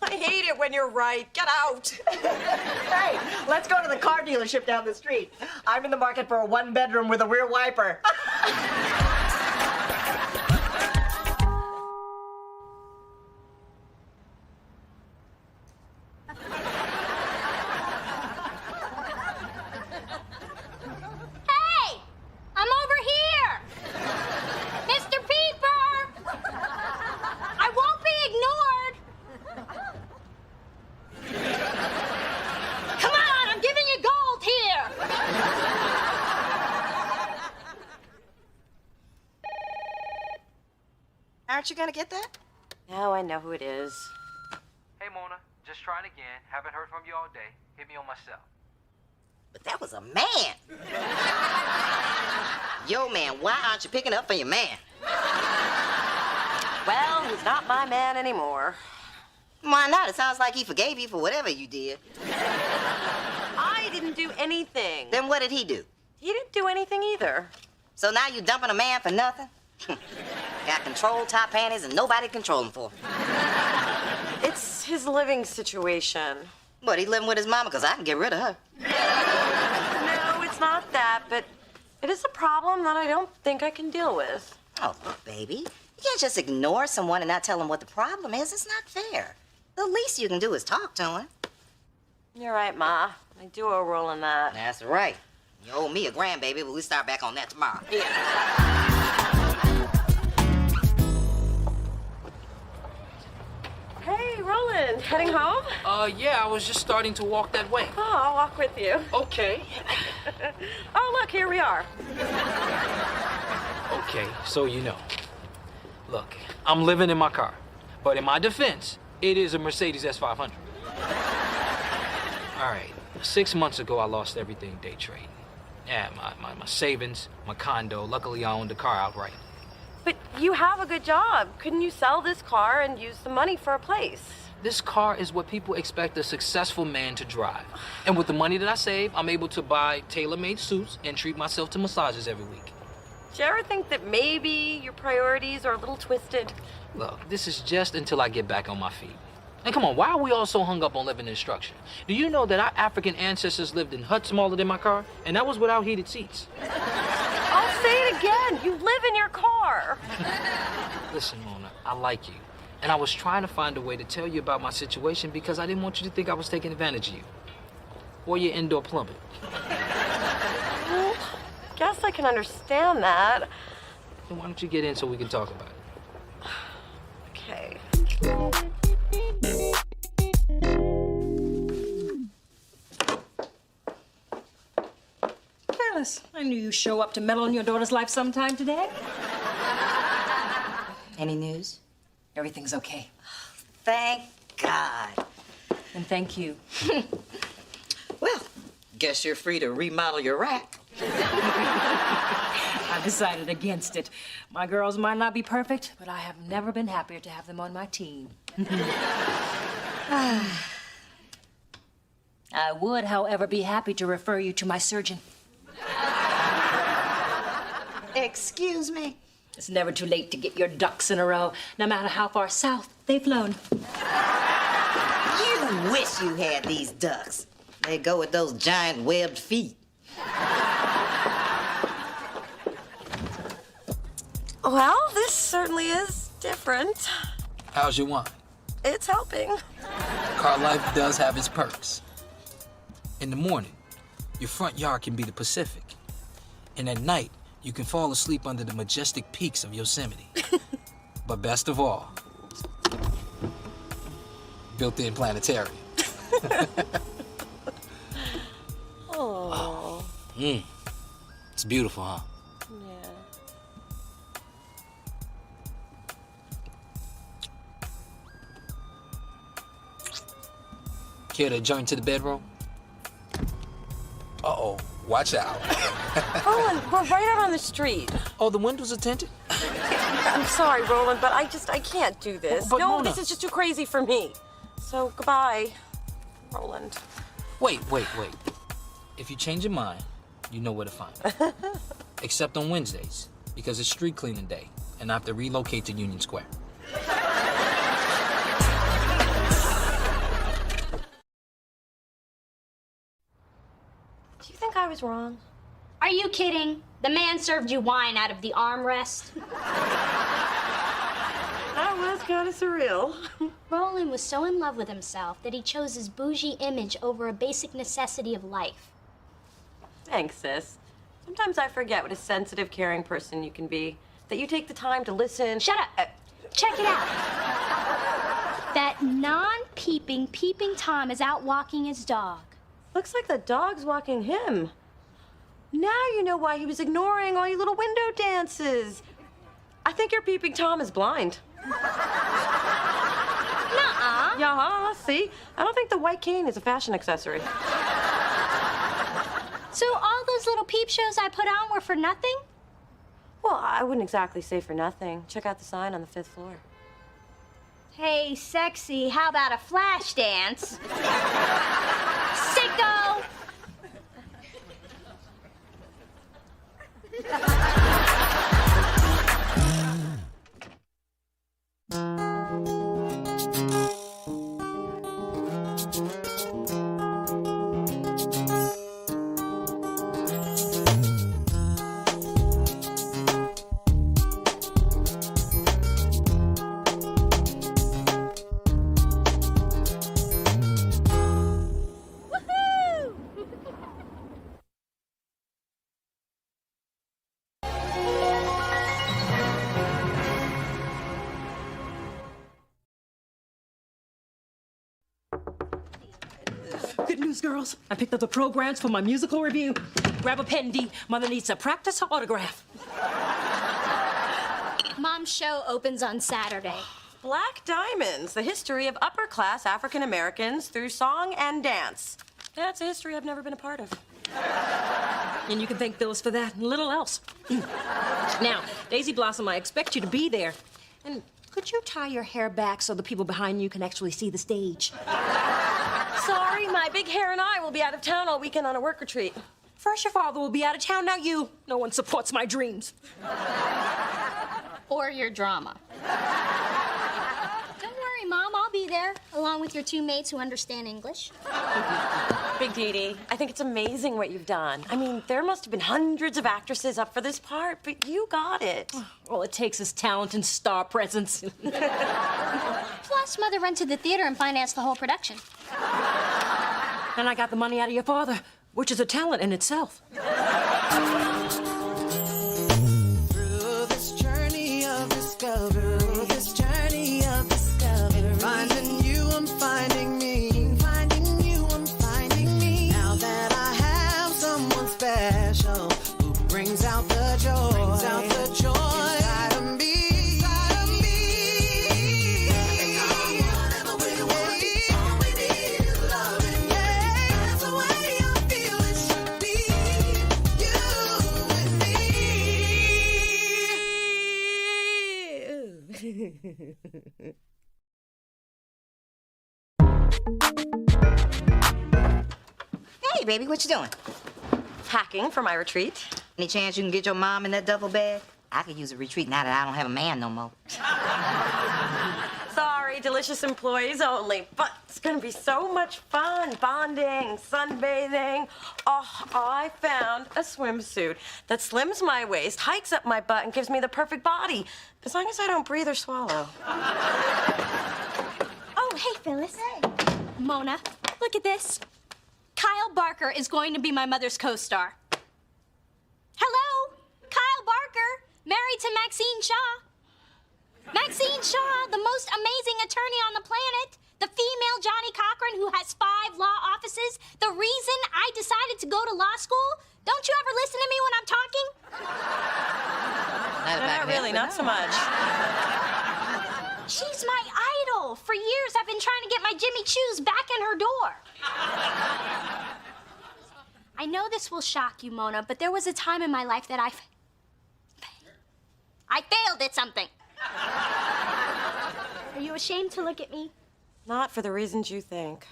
I hate it when you're right. Get out. Hey, let's go to the car dealership down the street. I'm in the market for a one-bedroom with a rear wiper. Hey! I'm over here! Mr. Peeper! I won't be ignored! Come on, I'm giving you gold here! Aren't you gonna get that? Now I know who it is. Hey, Mona. Just trying again. Haven't heard from you all day. Hit me on my cell. But that was a man. Yo, man, why aren't you picking up for your man? Well, he's not my man anymore. Why not? It sounds like he forgave you for whatever you did. I didn't do anything. Then what did he do? He didn't do anything either. So now you dumping a man for nothing? Got control top panties and nobody to control him for. It's his living situation. What, he living with his mama? Because I can get rid of her. No, it's not that, but it is a problem that I don't think I can deal with. Oh, look, baby. You can't just ignore someone and not tell them what the problem is. It's not fair. The least you can do is talk to him. You're right, Ma. I do owe Roland that. That's right. You owe me a grandbaby, but we'll start back on that tomorrow. Hey, Roland, heading home? Yeah, I was just starting to walk that way. Oh, I'll walk with you. Okay. Oh, look, here we are. Okay, so you know. Look, I'm living in my car. But in my defense, it is a Mercedes S500. All right, 6 months ago, I lost everything day trading. Yeah, my savings, my condo. Luckily, I owned the car outright. But you have a good job. Couldn't you sell this car and use the money for a place? This car is what people expect a successful man to drive. And with the money that I save, I'm able to buy tailor-made suits and treat myself to massages every week. Do you ever think that maybe your priorities are a little twisted? Look, this is just until I get back on my feet. And come on, why are we all so hung up on living in structure? Do you know that our African ancestors lived in huts smaller than my car? And that was without heated seats. I'll say it again. You live in your car. Listen, Mona, I like you. And I was trying to find a way to tell you about my situation because I didn't want you to think I was taking advantage of you. Or your indoor plumbing. Well, guess I can understand that. Then why don't you get in so we can talk about it? Okay. Phyllis, I knew you'd show up to meddle in your daughter's life sometime today. Any news? Everything's okay. Thank God. And thank you. Well, guess you're free to remodel your rack. I decided against it. My girls might not be perfect, but I have never been happier to have them on my team. I would, however, be happy to refer you to my surgeon. Excuse me? It's never too late to get your ducks in a row, no matter how far south they've flown. You wish you had these ducks. They go with those giant webbed feet. Well, this certainly is different. How's your wine? It's helping. Car life does have its perks. In the morning, your front yard can be the Pacific. And at night, you can fall asleep under the majestic peaks of Yosemite. But best of all, built-in planetarium. Oh. It's beautiful, huh? Yeah. Care to adjourn to the bedroom? Uh-oh, watch out. Roland, we're right out on the street. Oh, the windows are tinted? I'm sorry, Roland, but I can't do this. But no, Mona. this is just too crazy for me. So, goodbye, Roland. Wait. If you change your mind, you know where to find me. Except on Wednesdays, because it's street cleaning day, and I have to relocate to Union Square. Do you think I was wrong? Are you kidding? The man served you wine out of the armrest. That was kind of surreal. Roland was so in love with himself that he chose his bougie image over a basic necessity of life. Thanks, sis. Sometimes I forget what a sensitive, caring person you can be. That you take the time to listen. Shut up. Check it out. That non-peeping, peeping Tom is out walking his dog. Looks like the dog's walking him. Now you know why he was ignoring all your little window dances. I think your peeping Tom is blind. Nuh-uh. Yeah, see? I don't think the white cane is a fashion accessory. So all those little peep shows I put on were for nothing? Well, I wouldn't exactly say for nothing. Check out the sign on the 5th floor. Hey, sexy, how about a flash dance? Sicko! Good news, girls. I picked up the programs for my musical review. Grab a pen, Dee. Mother needs to practice her autograph. Mom's show opens on Saturday. Black Diamonds, the history of upper-class African Americans through song and dance. That's a history I've never been a part of. And you can thank Phyllis for that and little else. Now, Daisy Blossom, I expect you to be there. And could you tie your hair back so the people behind you can actually see the stage? Sorry, my big hair and I will be out of town all weekend on a work retreat. First, your father will be out of town, now you. No one supports my dreams. Or your drama. Don't worry, Mom, I'll be there, along with your two mates who understand English. Big Dee, I think it's amazing what you've done. I mean, there must have been hundreds of actresses up for this part, but you got it. All it takes is talent and star presence. Plus, Mother rented the theater and financed the whole production. And I got the money out of your father, which is a talent in itself. Through this journey of discovery, finding you, I'm finding me. Finding you, I'm finding me. Now that I have someone special who brings out the joy, inside of me. Whatever we want, all we need is loving. That's the way I feel it should be. You and me. Hey, baby, what you doing? Packing for my retreat. Any chance you can get your mom in that duffel bag? I could use a retreat now that I don't have a man no more. Sorry, delicious employees only, but it's gonna be so much fun. Bonding, sunbathing. Oh, I found a swimsuit that slims my waist, hikes up my butt, and gives me the perfect body. As long as I don't breathe or swallow. Oh, hey, Phyllis. Hey. Mona, look at this. Kyle Barker is going to be my mother's co-star. Hello? Kyle Barker, married to Maxine Shaw. Maxine Shaw, the most amazing attorney on the planet. The female Johnny Cochran who has 5 law offices. The reason I decided to go to law school. Don't you ever listen to me when I'm talking? Not really, not so much. She's my idol. For years, I've been trying to get my Jimmy Choos back in her door. I know this will shock you, Mona, but there was a time in my life that I failed at something. Are you ashamed to look at me? Not for the reasons you think.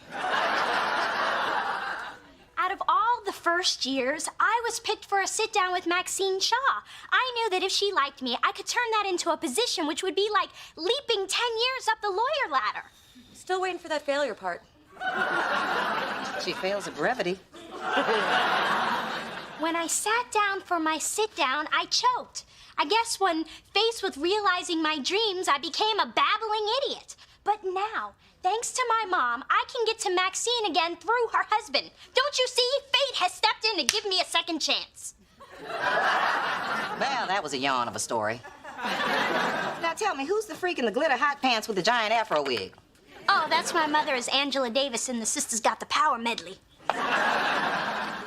Out of all the first years, I was picked for a sit-down with Maxine Shaw. I knew that if she liked me, I could turn that into a position which would be like leaping 10 years up the lawyer ladder. Still waiting for that failure part. She fails at brevity. When I sat down for my sit-down, I choked. I guess when faced with realizing my dreams, I became a babbling idiot. But now, thanks to my mom, I can get to Maxine again through her husband. Don't you see? Fate has stepped in to give me a second chance. Well, that was a yawn of a story. Now tell me, who's the freak in the glitter hot pants with the giant afro wig? Oh, that's my mother is Angela Davis in the Sisters Got the Power medley.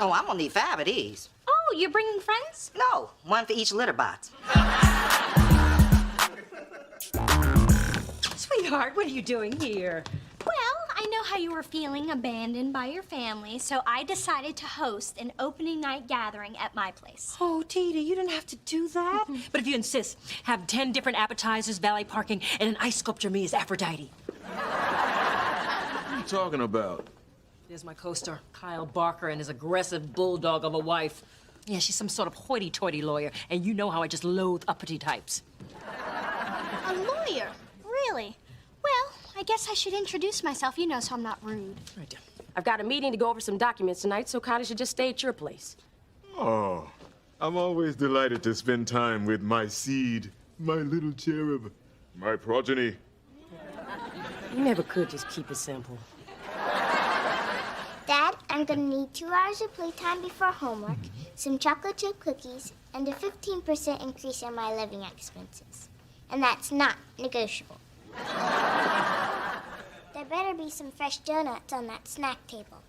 Oh, I'm gonna need 5 of these. Oh, you're bringing friends? No, 1 for each litter box. Sweetheart, what are you doing here? Well, I know how you were feeling abandoned by your family, so I decided to host an opening night gathering at my place. Oh, Dee, you didn't have to do that. But if you insist, have 10 different appetizers, valet parking, and an ice sculpture me as Aphrodite. What are you talking about? There's my co-star, Kyle Barker, and his aggressive bulldog of a wife. Yeah, she's some sort of hoity-toity lawyer, and you know how I just loathe uppity types. A lawyer? Really? Well, I guess I should introduce myself, you know, so I'm not rude. Right. I've got a meeting to go over some documents tonight, so Connie should just stay at your place. Oh, I'm always delighted to spend time with my seed, my little cherub, my progeny. You never could just keep it simple. Dad, I'm gonna need 2 hours of playtime before homework, some chocolate chip cookies, and a 15% increase in my living expenses. And that's not negotiable. There better be some fresh donuts on that snack table.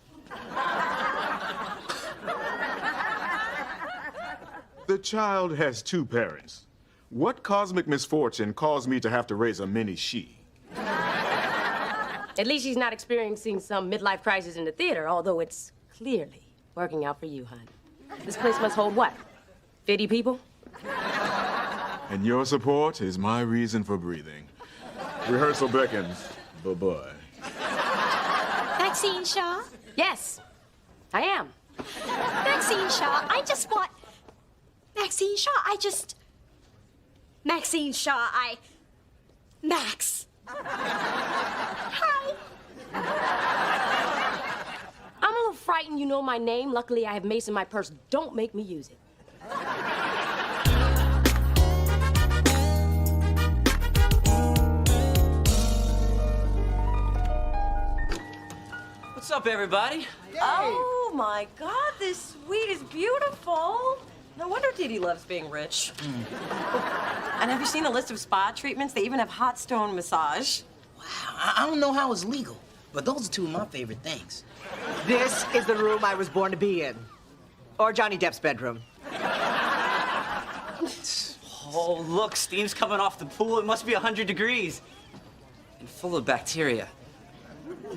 The child has 2 parents. What cosmic misfortune caused me to have to raise a mini she? At least she's not experiencing some midlife crisis in the theater, although it's clearly working out for you, hon. This place must hold what? 50 people? And your support is my reason for breathing. Rehearsal beckons. Bye-bye. Maxine Shaw? Yes, I am. Maxine Shaw, I just want... Maxine Shaw, Maxine Shaw, Max. Hi. I'm a little frightened you know my name. Luckily, I have Mace in my purse. Don't make me use it. What's up, everybody? Oh, my God, this suite is beautiful. No wonder Didi loves being rich. And have you seen the list of spa treatments? They even have hot stone massage. I don't know how it's legal, but those are two of my favorite things. This is the room I was born to be in. Or Johnny Depp's bedroom. Oh, look, steam's coming off the pool. It must be 100 degrees. And full of bacteria.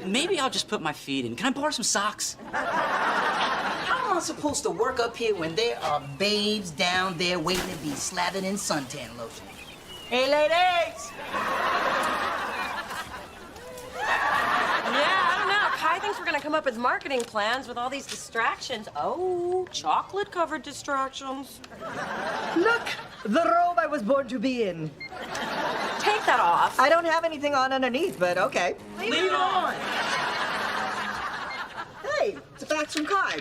Maybe I'll just put my feet in. Can I borrow some socks? How am I supposed to work up here when there are babes down there waiting to be slathered in suntan lotion? Hey, ladies! Yeah, I don't know. Kai thinks we're gonna come up with marketing plans with all these distractions. Oh, chocolate-covered distractions. Look, the robe I was born to be in. Take that off. I don't have anything on underneath, but okay. Leave it on. Hey, it's a fax from Kai.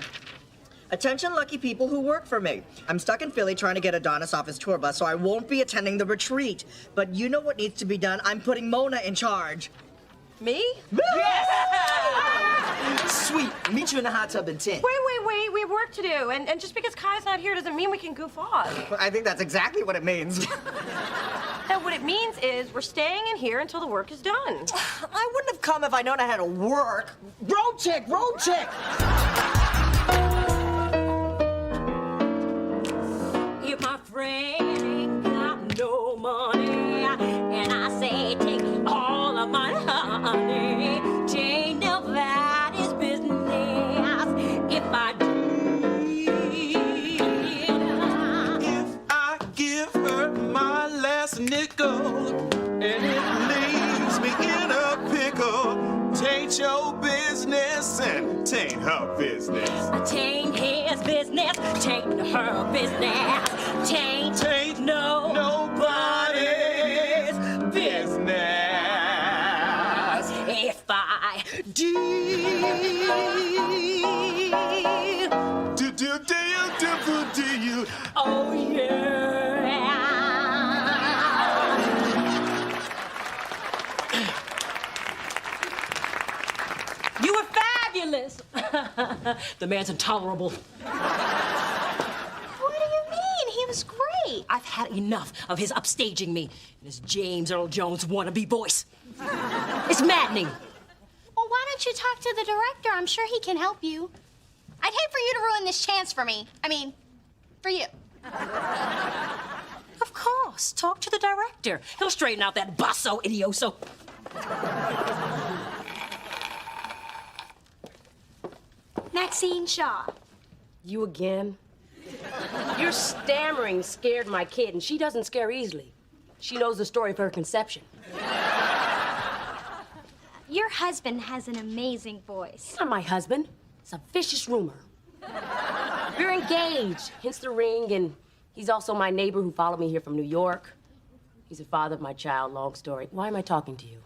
Attention lucky people who work for me. I'm stuck in Philly trying to get Adonis off his tour bus, so I won't be attending the retreat. But you know what needs to be done? I'm putting Mona in charge. Me? Yes! Sweet. Meet you in the hot tub in 10. Wait. We have work to do. And just because Kai's not here doesn't mean we can goof off. I think that's exactly what it means. And what it means is we're staying in here until the work is done. I wouldn't have come if I'd known I had to work. Road check, road check. If my friend ain't got no money, and I say take all of my honey, ain't nobody's business if I do. If I give her my last nickel and it leaves me in a pickle, tain't your business and tain't her business. Tain't his business, tain't her business, tain't nobody's business. If I do. Do you? Oh, yeah. You were fabulous. The man's intolerable. What do you mean? He was great. I've had enough of his upstaging me and his James Earl Jones wannabe voice. It's maddening. Well, why don't you talk to the director? I'm sure he can help you. I'd hate for you to ruin this chance for me. I mean, for you. Of course. Talk to the director. He'll straighten out that basso idioso. Maxine Shaw. You again? Your stammering scared my kid, and she doesn't scare easily. She knows the story of her conception. Your husband has an amazing voice. He's not my husband. It's a vicious rumor. We're engaged, hence the ring, and he's also my neighbor who followed me here from New York. He's the father of my child, long story. Why am I talking to you?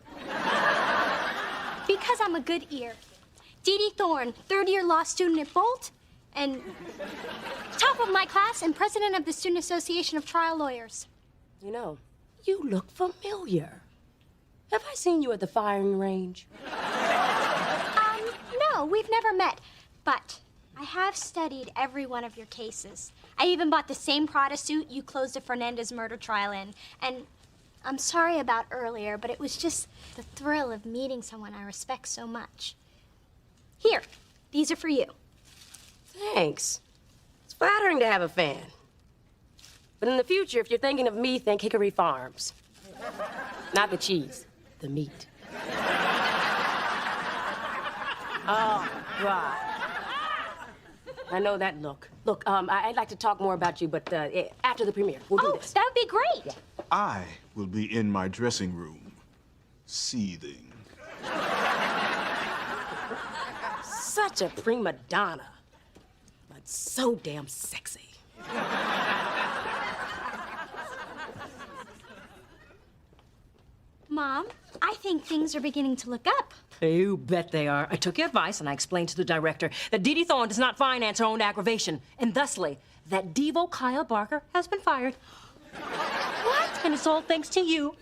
Because I'm a good ear. Dee Dee Thorne, third-year law student at Bolt, and top of my class and president of the Student Association of Trial Lawyers. You know, you look familiar. Have I seen you at the firing range? No, we've never met, but I have studied every one of your cases. I even bought the same Prada suit you closed a Fernandez murder trial in, and I'm sorry about earlier, but it was just the thrill of meeting someone I respect so much. Here, these are for you. Thanks. It's flattering to have a fan. But in the future, if you're thinking of me, think Hickory Farms. Not the cheese, the meat. Oh, God. I know that look. Look, I'd like to talk more about you, but after the premiere, we'll do this. That would be great. Yeah. I will be in my dressing room, seething. Such a prima donna. so damn sexy. Mom, I think things are beginning to look up. You bet they are. I took your advice and I explained to the director that Dee Dee Thorne does not finance her own aggravation, and thusly, that Devo Kyle Barker has been fired. What? And it's all thanks to you.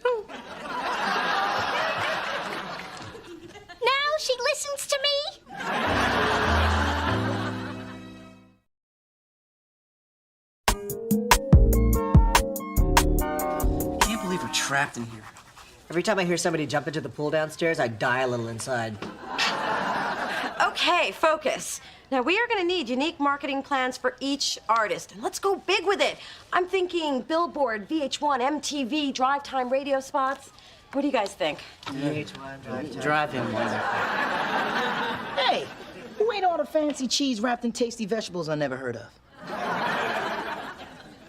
Now she listens to me? I can't believe we're trapped in here. Every time I hear somebody jump into the pool downstairs, I die a little inside. Okay, focus. Now, we are going to need unique marketing plans for each artist, and let's go big with it. I'm thinking Billboard, VH1, MTV, drive time radio spots. What do you guys think? VH1, Drive him, Mother. Hey, who ate all the fancy cheese wrapped in tasty vegetables I never heard of?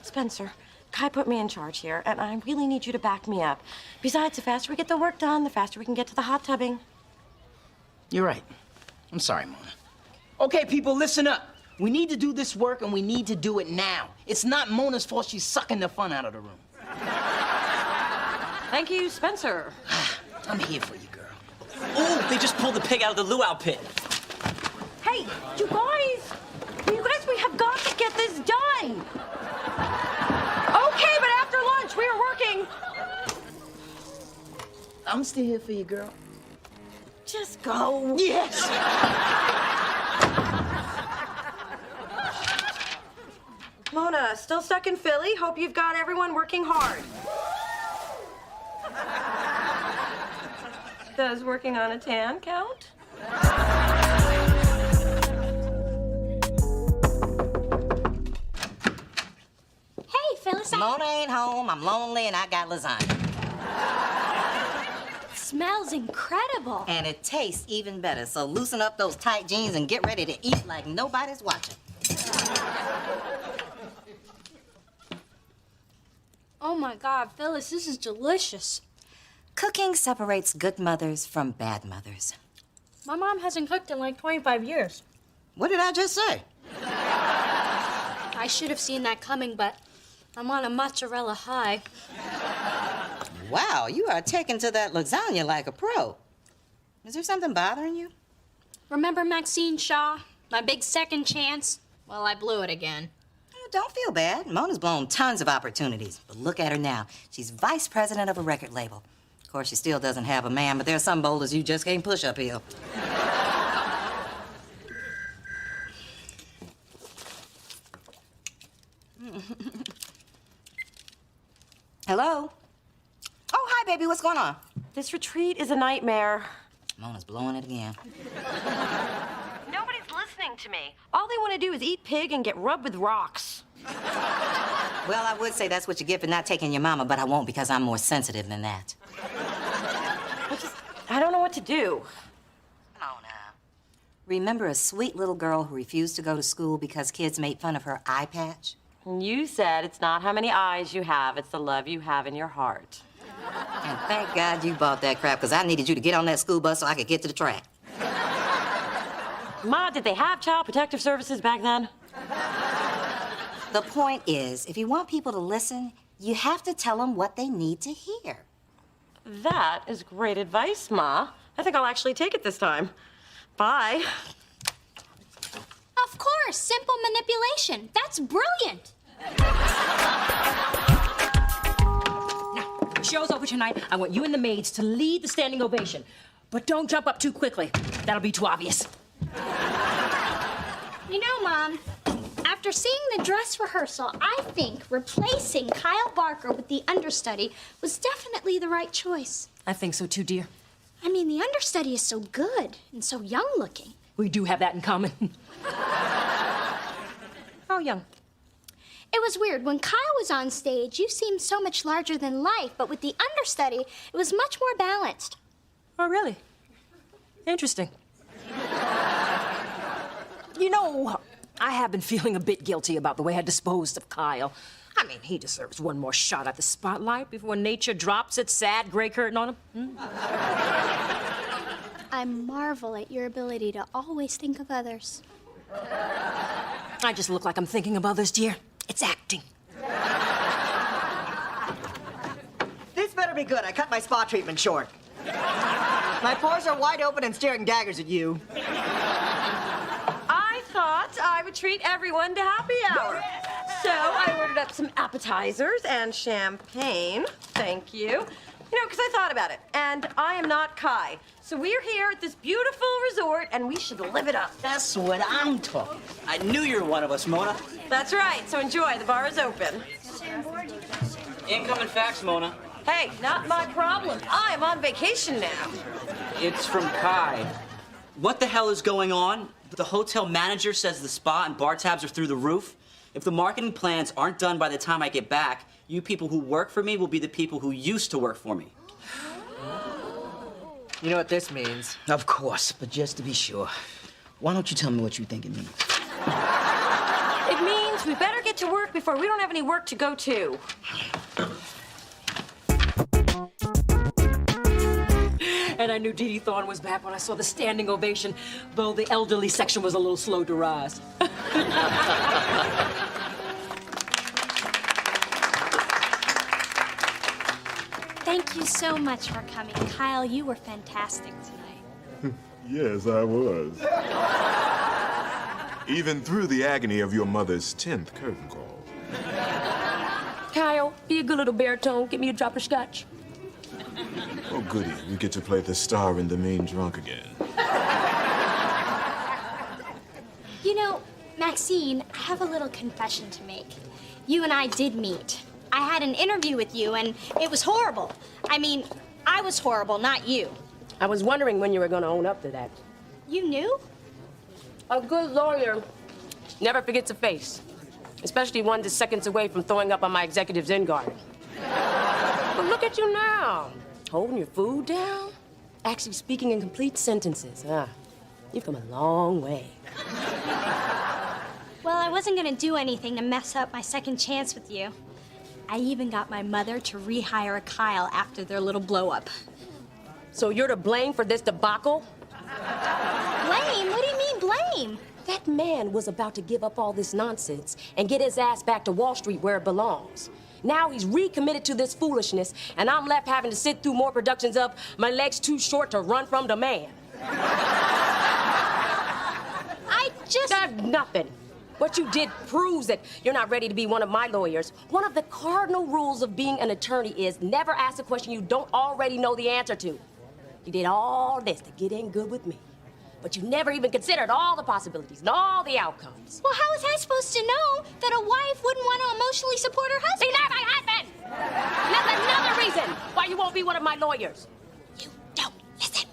Spencer, Kai put me in charge here, and I really need you to back me up. Besides, the faster we get the work done, the faster we can get to the hot tubbing. You're right. I'm sorry, Mona. Okay, people, listen up. We need to do this work, and we need to do it now. It's not Mona's fault she's sucking the fun out of the room. Thank you, Spencer. I'm here for you, girl. Ooh, they just pulled the pig out of the luau pit. Hey, you guys, we have got to get this done. Okay, but after lunch, we are working. I'm still here for you, girl. Just go. Yes! Mona, still stuck in Philly? Hope you've got everyone working hard. Does working on a tan count? Hey, Phyllis. Mona ain't home. I'm lonely and I got lasagna. Smells incredible. And it tastes even better. So loosen up those tight jeans and get ready to eat like nobody's watching. Oh my God, Phyllis, this is delicious. Cooking separates good mothers from bad mothers. My mom hasn't cooked in like 25 years. What did I just say? I should have seen that coming, but I'm on a mozzarella high. Wow, you are taking to that lasagna like a pro. Is there something bothering you? Remember Maxine Shaw? My big second chance? Well, I blew it again. Don't feel bad. Mona's blown tons of opportunities. But look at her now. She's vice president of a record label. Of course, she still doesn't have a man, but there are some boulders you just can't push uphill. Hello? Oh, hi, baby. What's going on? This retreat is a nightmare. Mona's blowing it again. Nobody's listening to me. All they want to do is eat pig and get rubbed with rocks. Well, I would say that's what you get for not taking your mama, but I won't because I'm more sensitive than that. I don't know what to do. Mona. Remember a sweet little girl who refused to go to school because kids made fun of her eye patch? You said it's not how many eyes you have, it's the love you have in your heart. And thank God you bought that crap, because I needed you to get on that school bus so I could get to the track. Ma, did they have child protective services back then? The point is, if you want people to listen, you have to tell them what they need to hear. That is great advice, Ma. I think I'll actually take it this time. Bye. Of course, simple manipulation. That's brilliant. Now, the show's over tonight. I want you and the maids to lead the standing ovation. But don't jump up too quickly. That'll be too obvious. You know, Mom, after seeing the dress rehearsal, I think replacing Kyle Barker with the understudy was definitely the right choice. I think so too, dear. I mean, the understudy is so good and so young looking. We do have that in common. How young? It was weird. When Kyle was on stage, you seemed so much larger than life, but with the understudy, it was much more balanced. Oh, really? Interesting. You know, I have been feeling a bit guilty about the way I disposed of Kyle. I mean, he deserves one more shot at the spotlight before nature drops its sad gray curtain on him. I marvel at your ability to always think of others. I just look like I'm thinking of others, dear. It's acting. This better be good. I cut my spa treatment short. My pores are wide open and staring daggers at you. I thought I would treat everyone to happy hour. So I ordered up some appetizers and champagne. Thank you. You know, because I thought about it, and I am not Kai. So we're here at this beautiful resort, and we should live it up. That's what I'm talking. I knew you were one of us, Mona. That's right, so enjoy. The bar is open. Incoming fax, Mona. Hey, not my problem. I'm on vacation now. It's from Kai. What the hell is going on? The hotel manager says the spa and bar tabs are through the roof. If the marketing plans aren't done by the time I get back, you people who work for me will be the people who used to work for me. You know what this means? Of course, but just to be sure, why don't you tell me what you think it means? It means we better get to work before we don't have any work to go to. And I knew Dee Dee Thorne was back when I saw the standing ovation, though the elderly section was a little slow to rise. Thank you so much for coming. Kyle, you were fantastic tonight. Yes, I was. Even through the agony of your mother's 10th curtain call. Kyle, be a good little baritone. Give me a drop of scotch. Oh, goody. We get to play the star in The Mean Drunk again. You know, Maxine, I have a little confession to make. You and I did meet. I had an interview with you, and it was horrible. I mean, I was horrible, not you. I was wondering when you were going to own up to that. You knew? A good lawyer never forgets a face, especially one that's seconds away from throwing up on my executive's in guard. But look at you now, holding your food down, actually speaking in complete sentences. You've come a long way. Well, I wasn't gonna do anything to mess up my second chance with you. I even got my mother to rehire Kyle after their little blow-up. So you're to blame for this debacle? Blame? What do you mean, blame? That man was about to give up all this nonsense and get his ass back to Wall Street where it belongs. Now he's recommitted to this foolishness, and I'm left having to sit through more productions of My Leg's Too Short to Run From the Man. I just... Nothing. What you did proves that you're not ready to be one of my lawyers. One of the cardinal rules of being an attorney is never ask a question you don't already know the answer to. You did all this to get in good with me, but you never even considered all the possibilities and all the outcomes. Well, how was I supposed to know that a wife wouldn't want to emotionally support her husband? Be not my husband! That's another reason why you won't be one of my lawyers. You don't listen.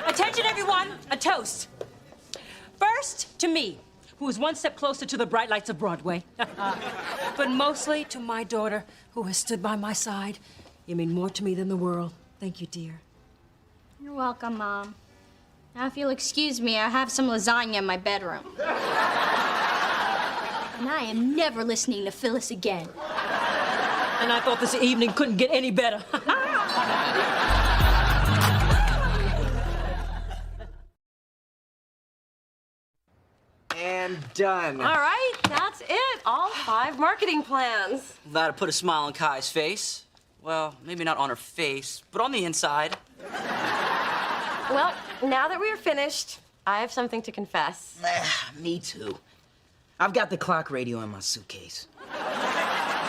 Attention, everyone, a toast. First, to me, who is one step closer to the bright lights of Broadway. But mostly to my daughter, who has stood by my side. You mean more to me than the world. Thank you, dear. You're welcome, Mom. Now, if you'll excuse me, I have some lasagna in my bedroom. And I am never listening to Phyllis again. And I thought this evening couldn't get any better. And done. All right, that's it. All 5 marketing plans. That'll put a smile on Kai's face. Well, maybe not on her face, but on the inside. Well, now that we are finished, I have something to confess. Me too. I've got the clock radio in my suitcase.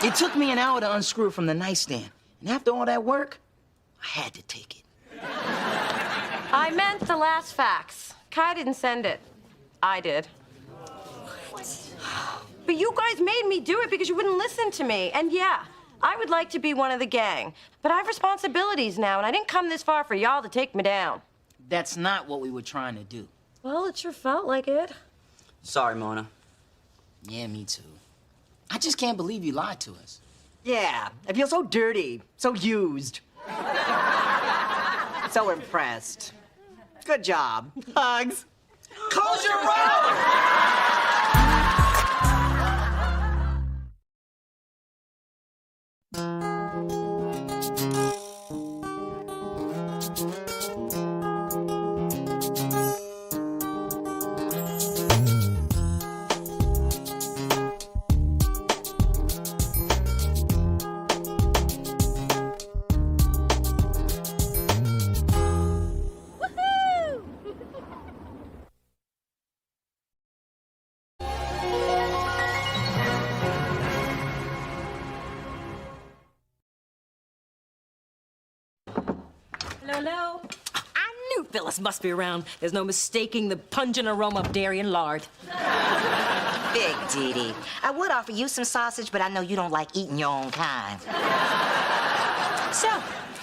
It took me an hour to unscrew it from the nightstand, and after all that work, I had to take it. I meant the last fax. Kai didn't send it. I did. But you guys made me do it because you wouldn't listen to me. And yeah, I would like to be one of the gang. But I have responsibilities now, and I didn't come this far for y'all to take me down. That's not what we were trying to do. Well, it sure felt like it. Sorry, Mona. Yeah, me too. I just can't believe you lied to us. Yeah, I feel so dirty, so used. So impressed. Good job. Hugs. Close your mouth! No. I knew Phyllis must be around. There's no mistaking the pungent aroma of dairy and lard. Big Dee Dee. I would offer you some sausage, but I know you don't like eating your own kind. So,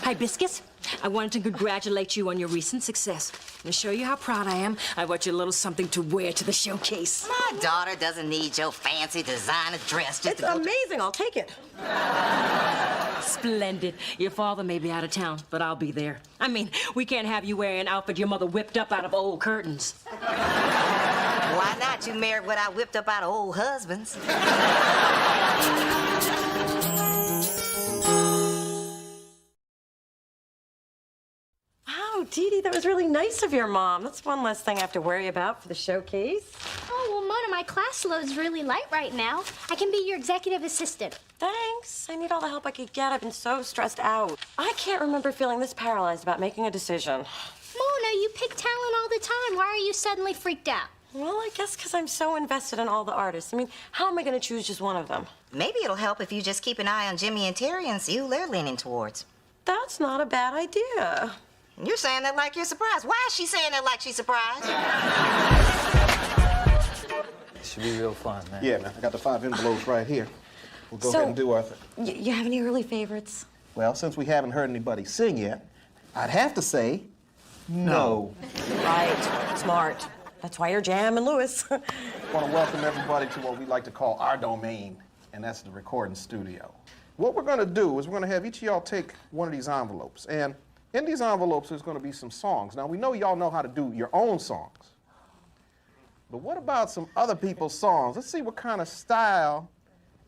Hibiscus, I wanted to congratulate you on your recent success and show you how proud I am. I bought you a little something to wear to the showcase. My daughter doesn't need your fancy designer dress just It's amazing. I'll take it. Splendid. Your father may be out of town, but I'll be there. I mean, we can't have you wearing an outfit your mother whipped up out of old curtains. Why not? You married what I whipped up out of old husbands. Wow, Dee Dee, that was really nice of your mom. That's one less thing I have to worry about for the showcase. Oh, well, Mona, my class load's really light right now. I can be your executive assistant. Thanks. I need all the help I could get. I've been so stressed out. I can't remember feeling this paralyzed about making a decision. Mona, you pick talent all the time. Why are you suddenly freaked out? Well, I guess because I'm so invested in all the artists. I mean, how am I going to choose just one of them? Maybe it'll help if you just keep an eye on Jimmy and Terry and see who they're leaning towards. That's not a bad idea. You're saying that like you're surprised. Why is she saying that like she's surprised? It should be real fun, man. Yeah, man. I got the 5 envelopes right here. We'll go ahead and do our thing. You have any early favorites? Well, since we haven't heard anybody sing yet, I'd have to say no. Right. Smart. That's why you're Jam and Lewis. I want to welcome everybody to what we like to call our domain, and that's the recording studio. What we're going to do is we're going to have each of y'all take one of these envelopes, and in these envelopes there's going to be some songs. Now, we know y'all know how to do your own songs, but what about some other people's songs? Let's see what kind of style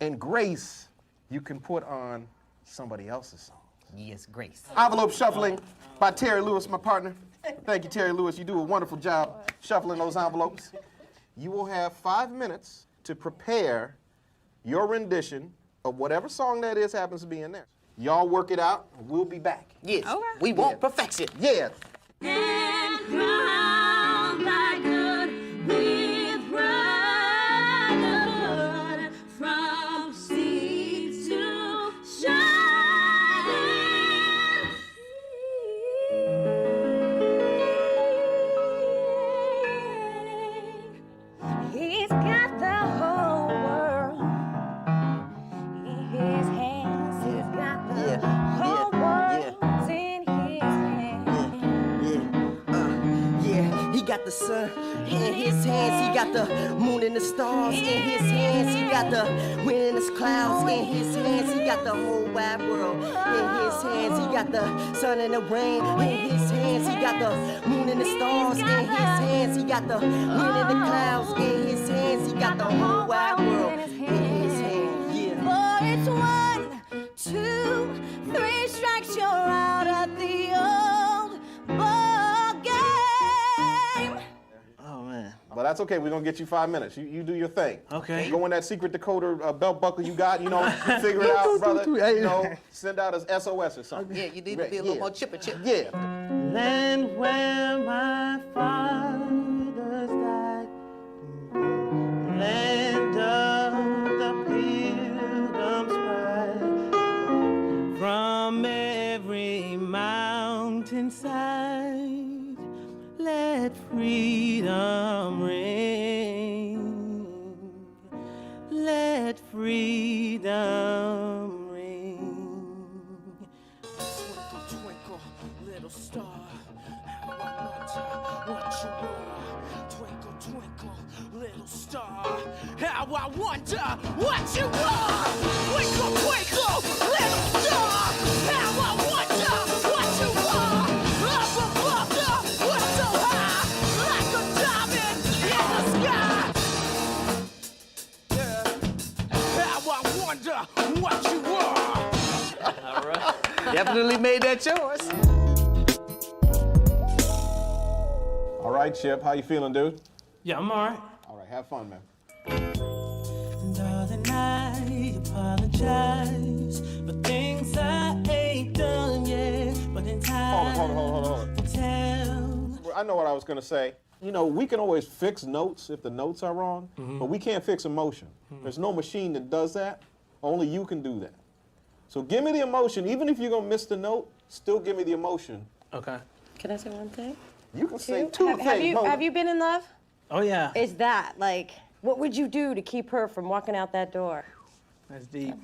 and grace you can put on somebody else's songs. Yes, grace. Envelope shuffling by Terry Lewis, my partner. Thank you, Terry Lewis. You do a wonderful job shuffling those envelopes. You will have 5 minutes to prepare your rendition of whatever song that is happens to be in there. Y'all work it out, and we'll be back. Yes, we want perfection. Yeah. And crown thy good with brotherhood from sea to shining sea. He's got the whole world in his hands. He's got the whole world in his hands. He got the sun in his hands. He got the moon and the stars in his hands. He got the wind and the clouds in his hands. He got the whole wide world in his hands. He got the sun and the rain in his hands. He got the moon and the stars in his hands. He got the wind and the clouds in his hands. He got the whole wide world in his hands. Yeah. For it's 1, 2, 3 strikes, you're out at the old ball game. Oh, man. But that's okay. We're going to get you 5 minutes. You do your thing. Okay. Go in that secret decoder belt buckle you got, figure it out, brother. Send out as SOS or something. Yeah, you need to be a little more chipper. Yeah. Land where my fathers died, land of the pilgrim's pride, from every mountainside, let freedom ring, let freedom ring. Twinkle, twinkle, little star, how I wonder what you are. Twinkle, twinkle, little star, how I wonder what you are. Twinkle, twinkle, little star, how I wonder what you are. Up above the world so high, like a diamond in the sky. Yeah, how I wonder what you are. All right. Definitely made that yours. All right, Chip. How you feeling, dude? Yeah, I'm all right. All right. Have fun, man. Darling, I apologize for things I ain't done yet, but in time, Hold on. tell. I know what I was going to say. We can always fix notes if the notes are wrong, but we can't fix emotion. There's no machine that does that. Only you can do that. So give me the emotion. Even if you're going to miss the note, still give me the emotion, Okay. Can I say one thing? You can say two things, Mona. Have you been in love? Oh, yeah. Is that, like, what would you do to keep her from walking out that door? That's deep.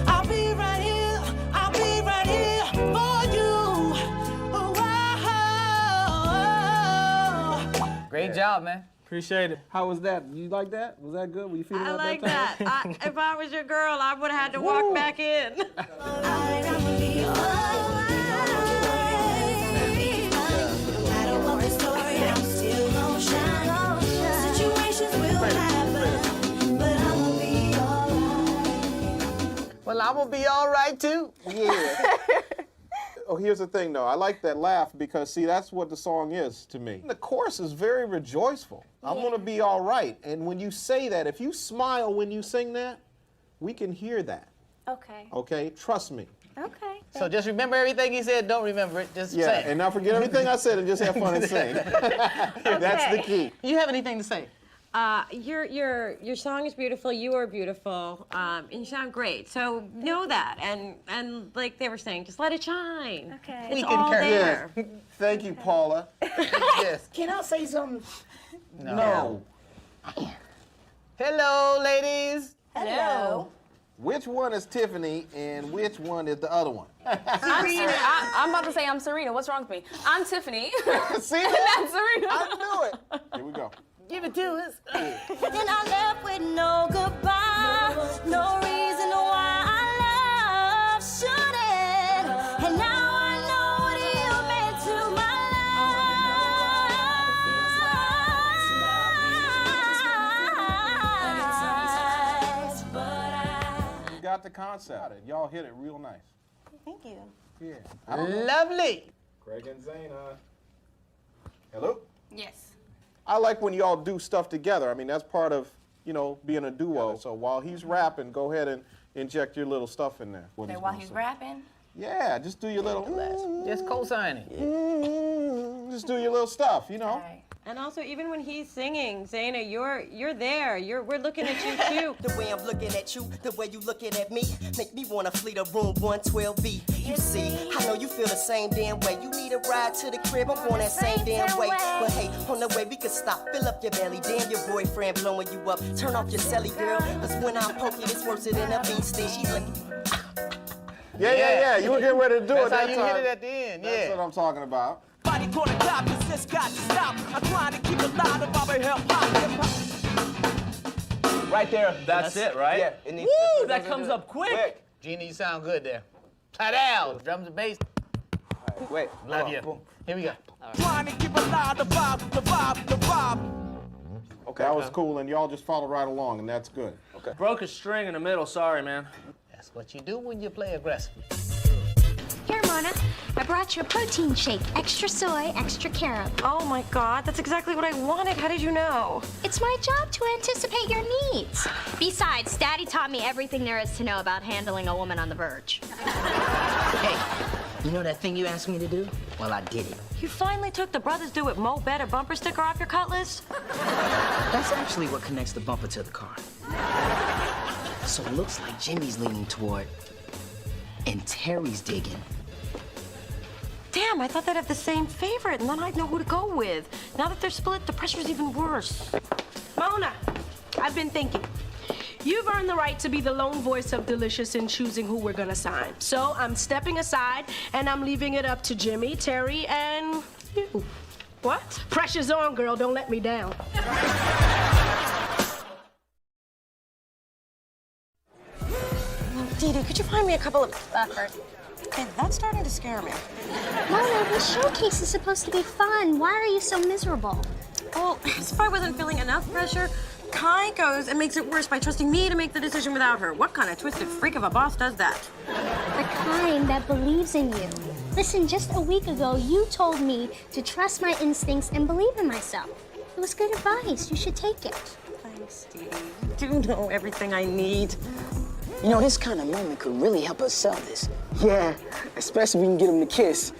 I'll be right here. I'll be right here for you. Oh, Great job, man. Appreciate it. How was that? You like that? Was that good? Were you feeling I that like time? that. If I was your girl, I would have had to walk back in. Well, I'm gonna be all right too. Yeah. Oh, here's the thing, though. I like that laugh because, see, that's what the song is to me. The chorus is very rejoiceful. I'm gonna be all right. And when you say that, if you smile when you sing that, we can hear that. Okay. Okay? Trust me. Okay. So just remember everything he said. Don't remember it. Just Yeah, say it. and now forget everything I said and just have fun and sing. That's the key. You have anything to say? Your song is beautiful. You are beautiful, and you sound great. So know that, and like they were saying, just let it shine. Okay. It's all there. Yes. Thank you, Paula. Yes. Can I say something? No. Hello, ladies. Hello. Which one is Tiffany and which one is the other one? I'm about to say I'm Serena. What's wrong with me? I'm Tiffany. See And that? that's Serena. I knew it. Here we go. Give it to us. And I left with no goodbye, no reason why I love shouldn't. And now I know what you meant to my life. You got the concept. Y'all hit it real nice. Thank you. Yeah. Lovely. Craig and Zayna. Hello? Yes. I like when y'all do stuff together. I mean, that's part of, you know, being a duo. So while he's rapping, go ahead and inject your little stuff in there. Okay, while he's rapping? Yeah, just do your little... Just co-signing. Just do your little stuff, you know? And also, even when he's singing, Zayna, you're there. We're looking at you too. The way I'm looking at you, the way you looking at me, make me wanna flee to room 112B. You see, I know you feel the same damn way. You need a ride to the crib, I'm going that same damn way. But hey, on the way we can stop, fill up your belly. Damn, your boyfriend blowing you up. Turn off your celly, girl. Cause when I'm poking, it's worse than a bee sting. She's like. Yeah. You were getting ready to do That's it that how you time. hit it at the end, That's what I'm talking about. Body gonna clap, cause this got to stop. I'm trying to keep it loud about hip-hop. Right there. That's it, right? Yeah. It needs Woo, that comes up quick. Genie, you sound good there. Down. Drums and bass. Wait. Love you. Here we go. Trying to keep it loud, the vibe. Okay. That was cool, and y'all just followed right along, and that's good. Okay. Broke a string in the middle. Sorry, man. That's what you do when you play aggressive. Here, Mona, I brought you a protein shake. Extra soy, extra carob. Oh my God, that's exactly what I wanted. How did you know? It's my job to anticipate your needs. Besides, Daddy taught me everything there is to know about handling a woman on the verge. Hey, you know that thing you asked me to do? Well, I did it. You finally took the Brothers Do It Mo Better bumper sticker off your cut list? That's actually what connects the bumper to the car. So it looks like Jimmy's leaning toward, and Terry's digging. Damn, I thought they'd have the same favorite, and then I'd know who to go with. Now that they're split, the pressure's even worse. Mona, I've been thinking. You've earned the right to be the lone voice of Delicious in choosing who we're gonna sign. So I'm stepping aside, and I'm leaving it up to Jimmy, Terry, and you. What? Pressure's on, girl. Don't let me down. Dee Dee, could you find me a couple of... Okay, that's starting to scare me. Mona, the showcase is supposed to be fun. Why are you so miserable? Well, as if I wasn't feeling enough pressure, Kai goes and makes it worse by trusting me to make the decision without her. What kind of twisted freak of a boss does that? The kind that believes in you. Listen, just a week ago, you told me to trust my instincts and believe in myself. It was good advice. You should take it. Thanks, Dee Dee. You do know everything I need. You know, this kind of moment could really help us sell this. Yeah, especially if we can get him to kiss.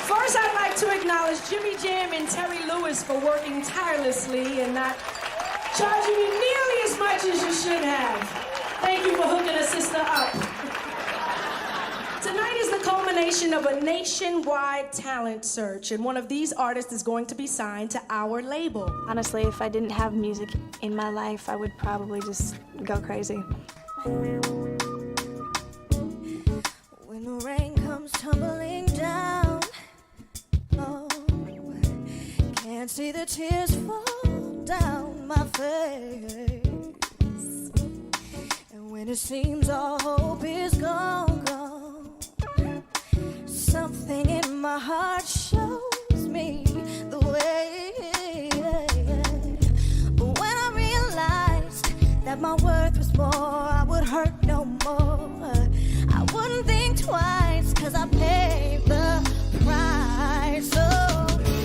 First, I'd like to acknowledge Jimmy Jam and Terry Lewis for working tirelessly and not charging you nearly as much as you should have. Thank you for hooking a sister up. Tonight is the culmination culmination of a nationwide talent search, and one of these artists is going to be signed to our label. Honestly, if I didn't have music in my life, I would probably just go crazy. When the rain comes tumbling down, oh, can't see the tears fall down my face. And when it seems all hope is gone, something in my heart shows me the way. But when I realized that my worth was more, I would hurt no more. I wouldn't think twice, cause I paid the price. So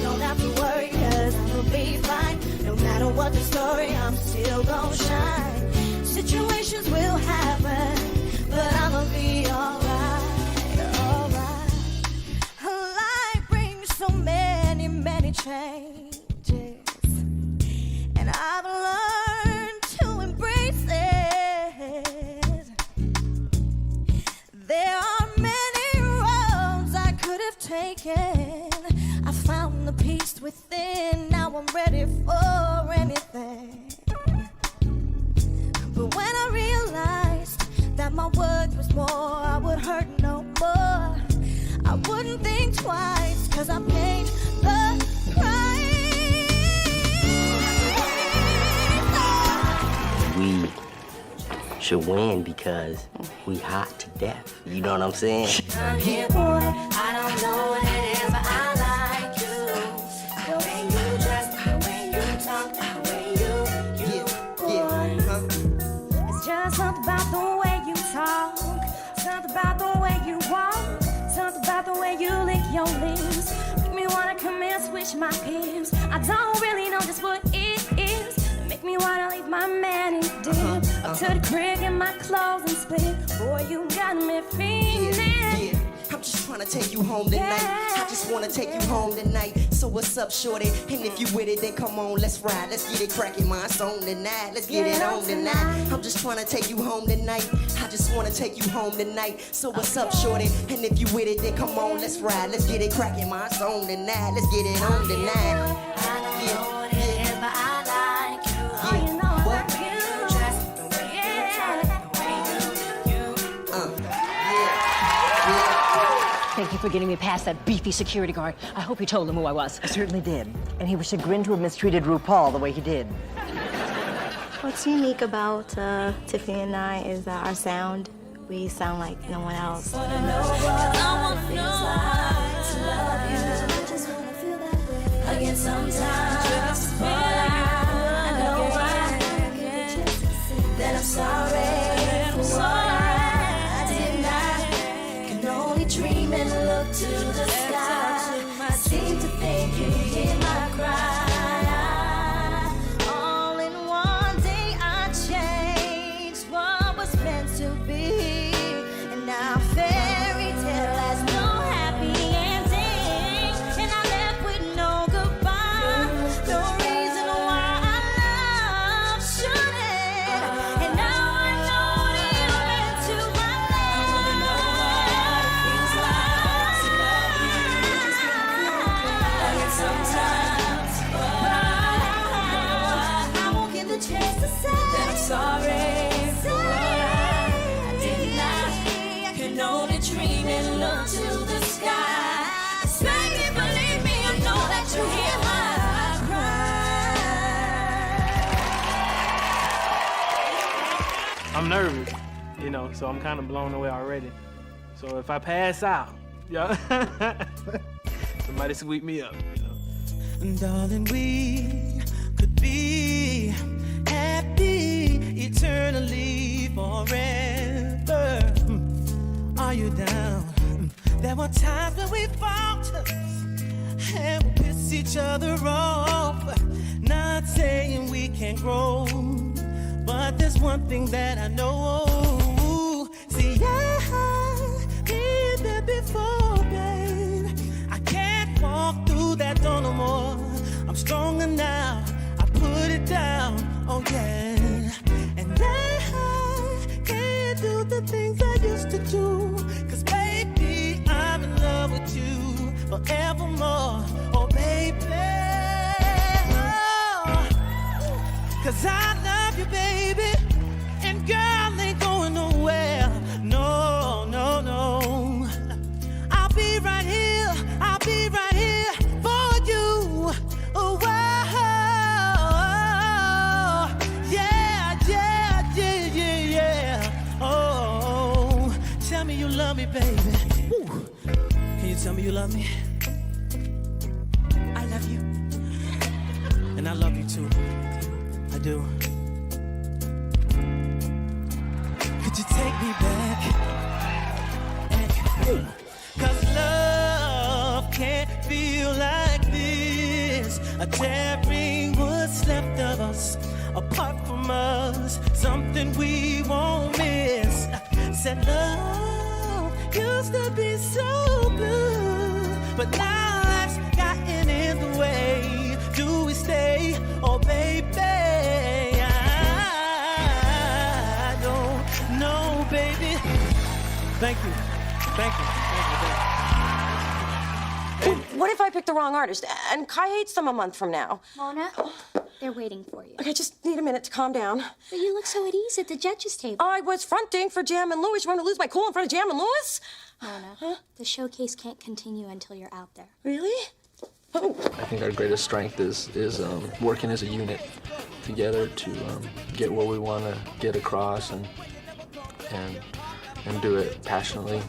don't have to worry, cause I'll be fine. No matter what the story, I'm still gonna shine. Situations will happen, but I'ma be alright, alright. Life brings so many, many changes, and I've learned to embrace it. There are many roads I could have taken. I found the peace within, now I'm ready for anything. But when I realized that my word was more, I would hurt no more. I wouldn't think twice, cause I paid the price. We should win because we hot to death. You know what I'm saying? I'm here, boy. I don't know what it is, but I like you. The way you dress, the way you talk, the way you. It's just something about the way you talk, something about the way you walk, something about the way you lick your lips. Make me wanna come and switch my hips. I don't really know just what it is. Make me wanna leave my man in dip. Up to the crib in my clothes and split. Boy, you got me feeling. I'm just trying to take you home tonight. I just wanna take you home tonight. So what's up, shorty? And if you with it, then come on, let's ride. Let's get it cracking, my song tonight. Let's get it on tonight. I'm just trying to take you home tonight. I just wanna take you home tonight. So what's up, shorty? And if you with it, then come on, let's ride. Let's get it cracking, my song tonight. Let's get it on tonight. Thank you for getting me past that beefy security guard. I hope you told him who I was. I certainly did. And he was chagrined to have mistreated RuPaul the way he did. What's unique about Tiffany and I is that our sound, we sound like no one else. Then I'm sorry for what I did not. Can only dream and look to the sky. I seem to think you hear my cry. All in one day I changed what was meant to be. And now fairy tale has no happy ending. And I left with no goodbye. No reason why I love shouldn't. And now I know what you meant to my life. Sometimes, I won't get the chance to say that I'm sorry for what I did not. Can only dream and look to the sky. Baby, believe me, I know that you hear my cry. I'm nervous, you know, so I'm kind of blown away already. So if I pass out, yeah, somebody sweep me up, you know. Darling, we could be happy eternally forever. Are you down? There were times when we fought and we pissed each other off. Not saying we can't grow, but there's one thing that I know. See, I've been there before, babe. I can't walk through that door no more. I'm stronger now. I put it down, oh yeah. And I can't do the things I used to do. 'Cause baby, I'm in 'Cause I love you, baby, and girl ain't going nowhere. No, no, no. I'll be right here for you. Oh, yeah, yeah, yeah, yeah, yeah. Oh, tell me you love me, baby. Woo. Can you tell me you love me? I love you. And I love you too. I do. Could you take me back? Cause love can't feel like this. Tearing what's left of us, apart from us, something we won't miss. Said love used to be so good, but now life's gotten in the way. Do we stay? Oh, baby, I don't know, baby. Thank you. Thank you. What if I picked the wrong artist and Kai hates them a month from now? Mona, they're waiting for you. Okay, I just need a minute to calm down. But you look so at ease at the judges' table. I was fronting for Jam and Lewis. You want to lose my cool in front of Jam and Lewis? Mona, the showcase can't continue until you're out there. Really? Oh. I think our greatest strength is working as a unit together to get what we want to get across and do it passionately.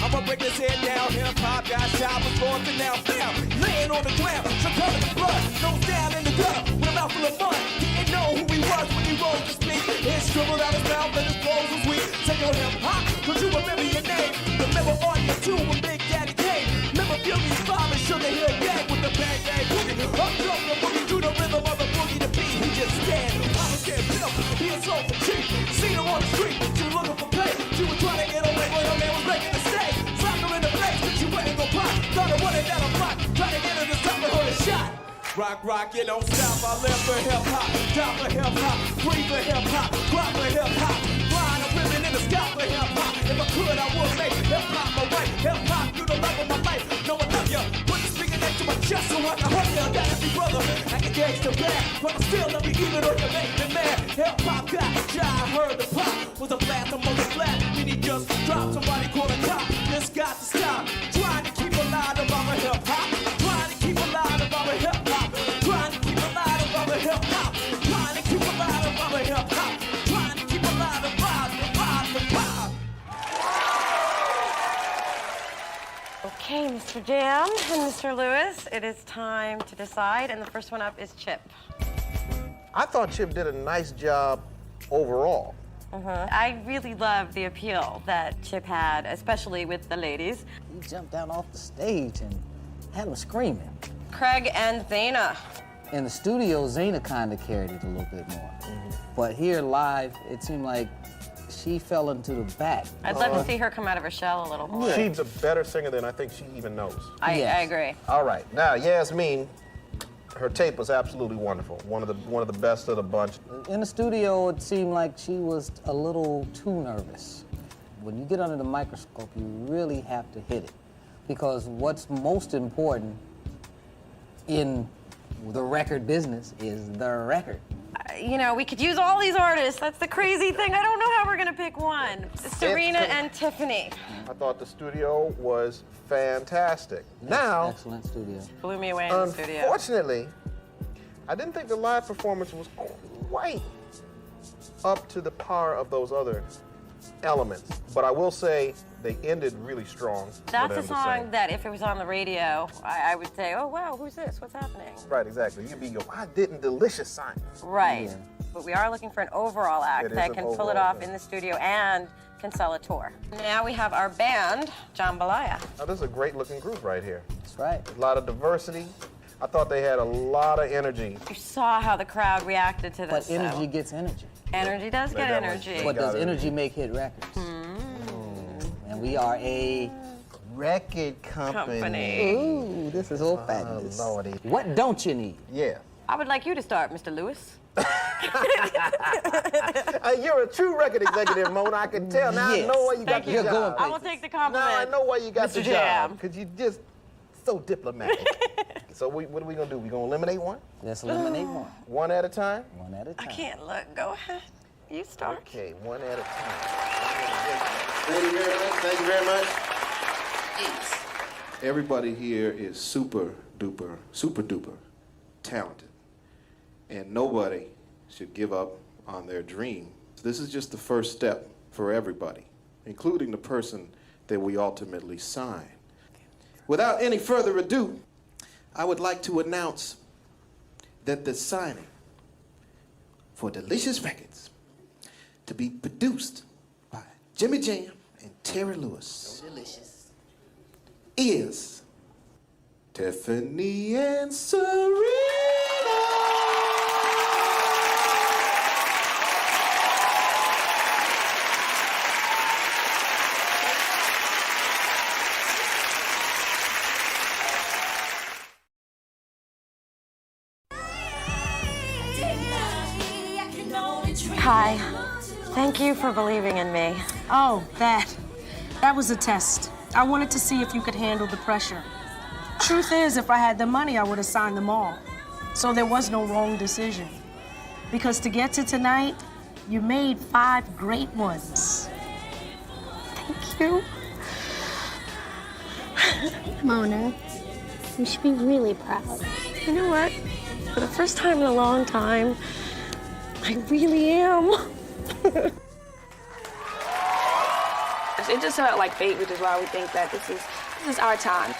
I'ma break this head down. Hip hop got shot, was born to now. Bam, laying on the ground, succumbing to blood. Nose down in the gutter with a mouthful of mud. Didn't know who he was when he rose to speak. It scribbled out his mouth and his clothes was weak. Say your hip hop, could you remember your name? Remember Audio 2 when Big Daddy came. Remember Furious 5 and Sugar Hill Gang with the bang bang boogie. Up jump the boogie to the rhythm of the boogie to beat. He just stand. I was getting built. He is so for cheap. Seen her on the street. She was looking for pay. She was trying to get away when her man was making a stay. Slapped her in the face, but she wasn't gon' pop. Thought her running down a block. Trying to get her to stop and hold a shot. Rock, rock, you don't stop. I live for hip hop, die for hip hop, breathe for hip hop, cry for hip hop. Flying a ribbon in the sky for hip hop. If I could, I would make hip hop my right. Hip hop, you the love of my life. No, I love ya. Put the speaker next to my chest so I can hug ya. Got every brother, I can gangsta bad, but I still love you even though you make me mad. Hip hop got shy, I heard the pop was a blast on the flat. Then he just dropped. Somebody call a cop. This got to stop. Trying to keep alive above a hip hop. Trying to keep alive above a hip hop. Trying to keep alive above a hip hop. Trying to keep alive above a hip hop. Trying to keep alive above the pop. Okay, Mr. Jam and Mr. Lewis, it is time to decide, and the first one up is Chip. I thought Chip did a nice job overall. I really loved the appeal that Chip had, especially with the ladies. He jumped down off the stage and had them screaming. Craig and Zaina. In the studio, Zaina kind of carried it a little bit more. But here live, it seemed like she fell into the back. I'd love to see her come out of her shell a little more. She's a better singer than I think she even knows. I agree. All right, now Yasmin, her tape was absolutely wonderful. One of the best of the bunch. In the studio, it seemed like she was a little too nervous. When you get under the microscope, you really have to hit it. Because what's most important in the record business is the record. You know, we could use all these artists. That's the crazy thing. I don't know how we're gonna pick one. Serena and Tiffany. I thought the studio was fantastic. Now, excellent studio. Blew me away in the studio. Unfortunately, I didn't think the live performance was quite up to the par of those other elements. But I will say they ended really strong. That's a song that if it was on the radio, I would say, oh, wow, who's this? What's happening? Right, exactly. You'd be go, I didn't delicious sign. Right. Yeah. But we are looking for an overall act that can pull it off in the studio and can sell a tour. Now we have our band, Jambalaya. Now, this is a great looking group right here. That's right. A lot of diversity. I thought they had a lot of energy. You saw how the crowd reacted to this. But energy gets energy. Energy does get energy. But does energy make hit records? And we are a record company. Ooh, this is old fashioned. Lordy. What don't you need? Yeah. I would like you to start, Mr. Lewis. You're a true record executive, Mona. I can tell now. I know why you got the job. I will take the compliment. Now I know why you got the Mr. job. Jam. Because you just so diplomatic. So what are we gonna do? We gonna eliminate one? Let's eliminate one. One at a time? One at a I time. can't look. Go ahead. You start. Okay, one at a time. Thank you very much. Thank you very much. Everybody here is super duper talented. And nobody should give up on their dream. This is just the first step for everybody, including the person that we ultimately sign. Without any further ado, I would like to announce that the signing for Delicious Records to be produced by Jimmy Jam and Terry Lewis is Tiffany and Serena. Hi. Thank you for believing in me. Oh, that was a test. I wanted to see if you could handle the pressure. Truth is, if I had the money, I would have signed them all. So there was no wrong decision. Because to get to tonight, you made 5 great ones. Thank you. Mona, you should be really proud. You know what? For the first time in a long time, I really am. It just felt like fate, which is why we think that this is our time.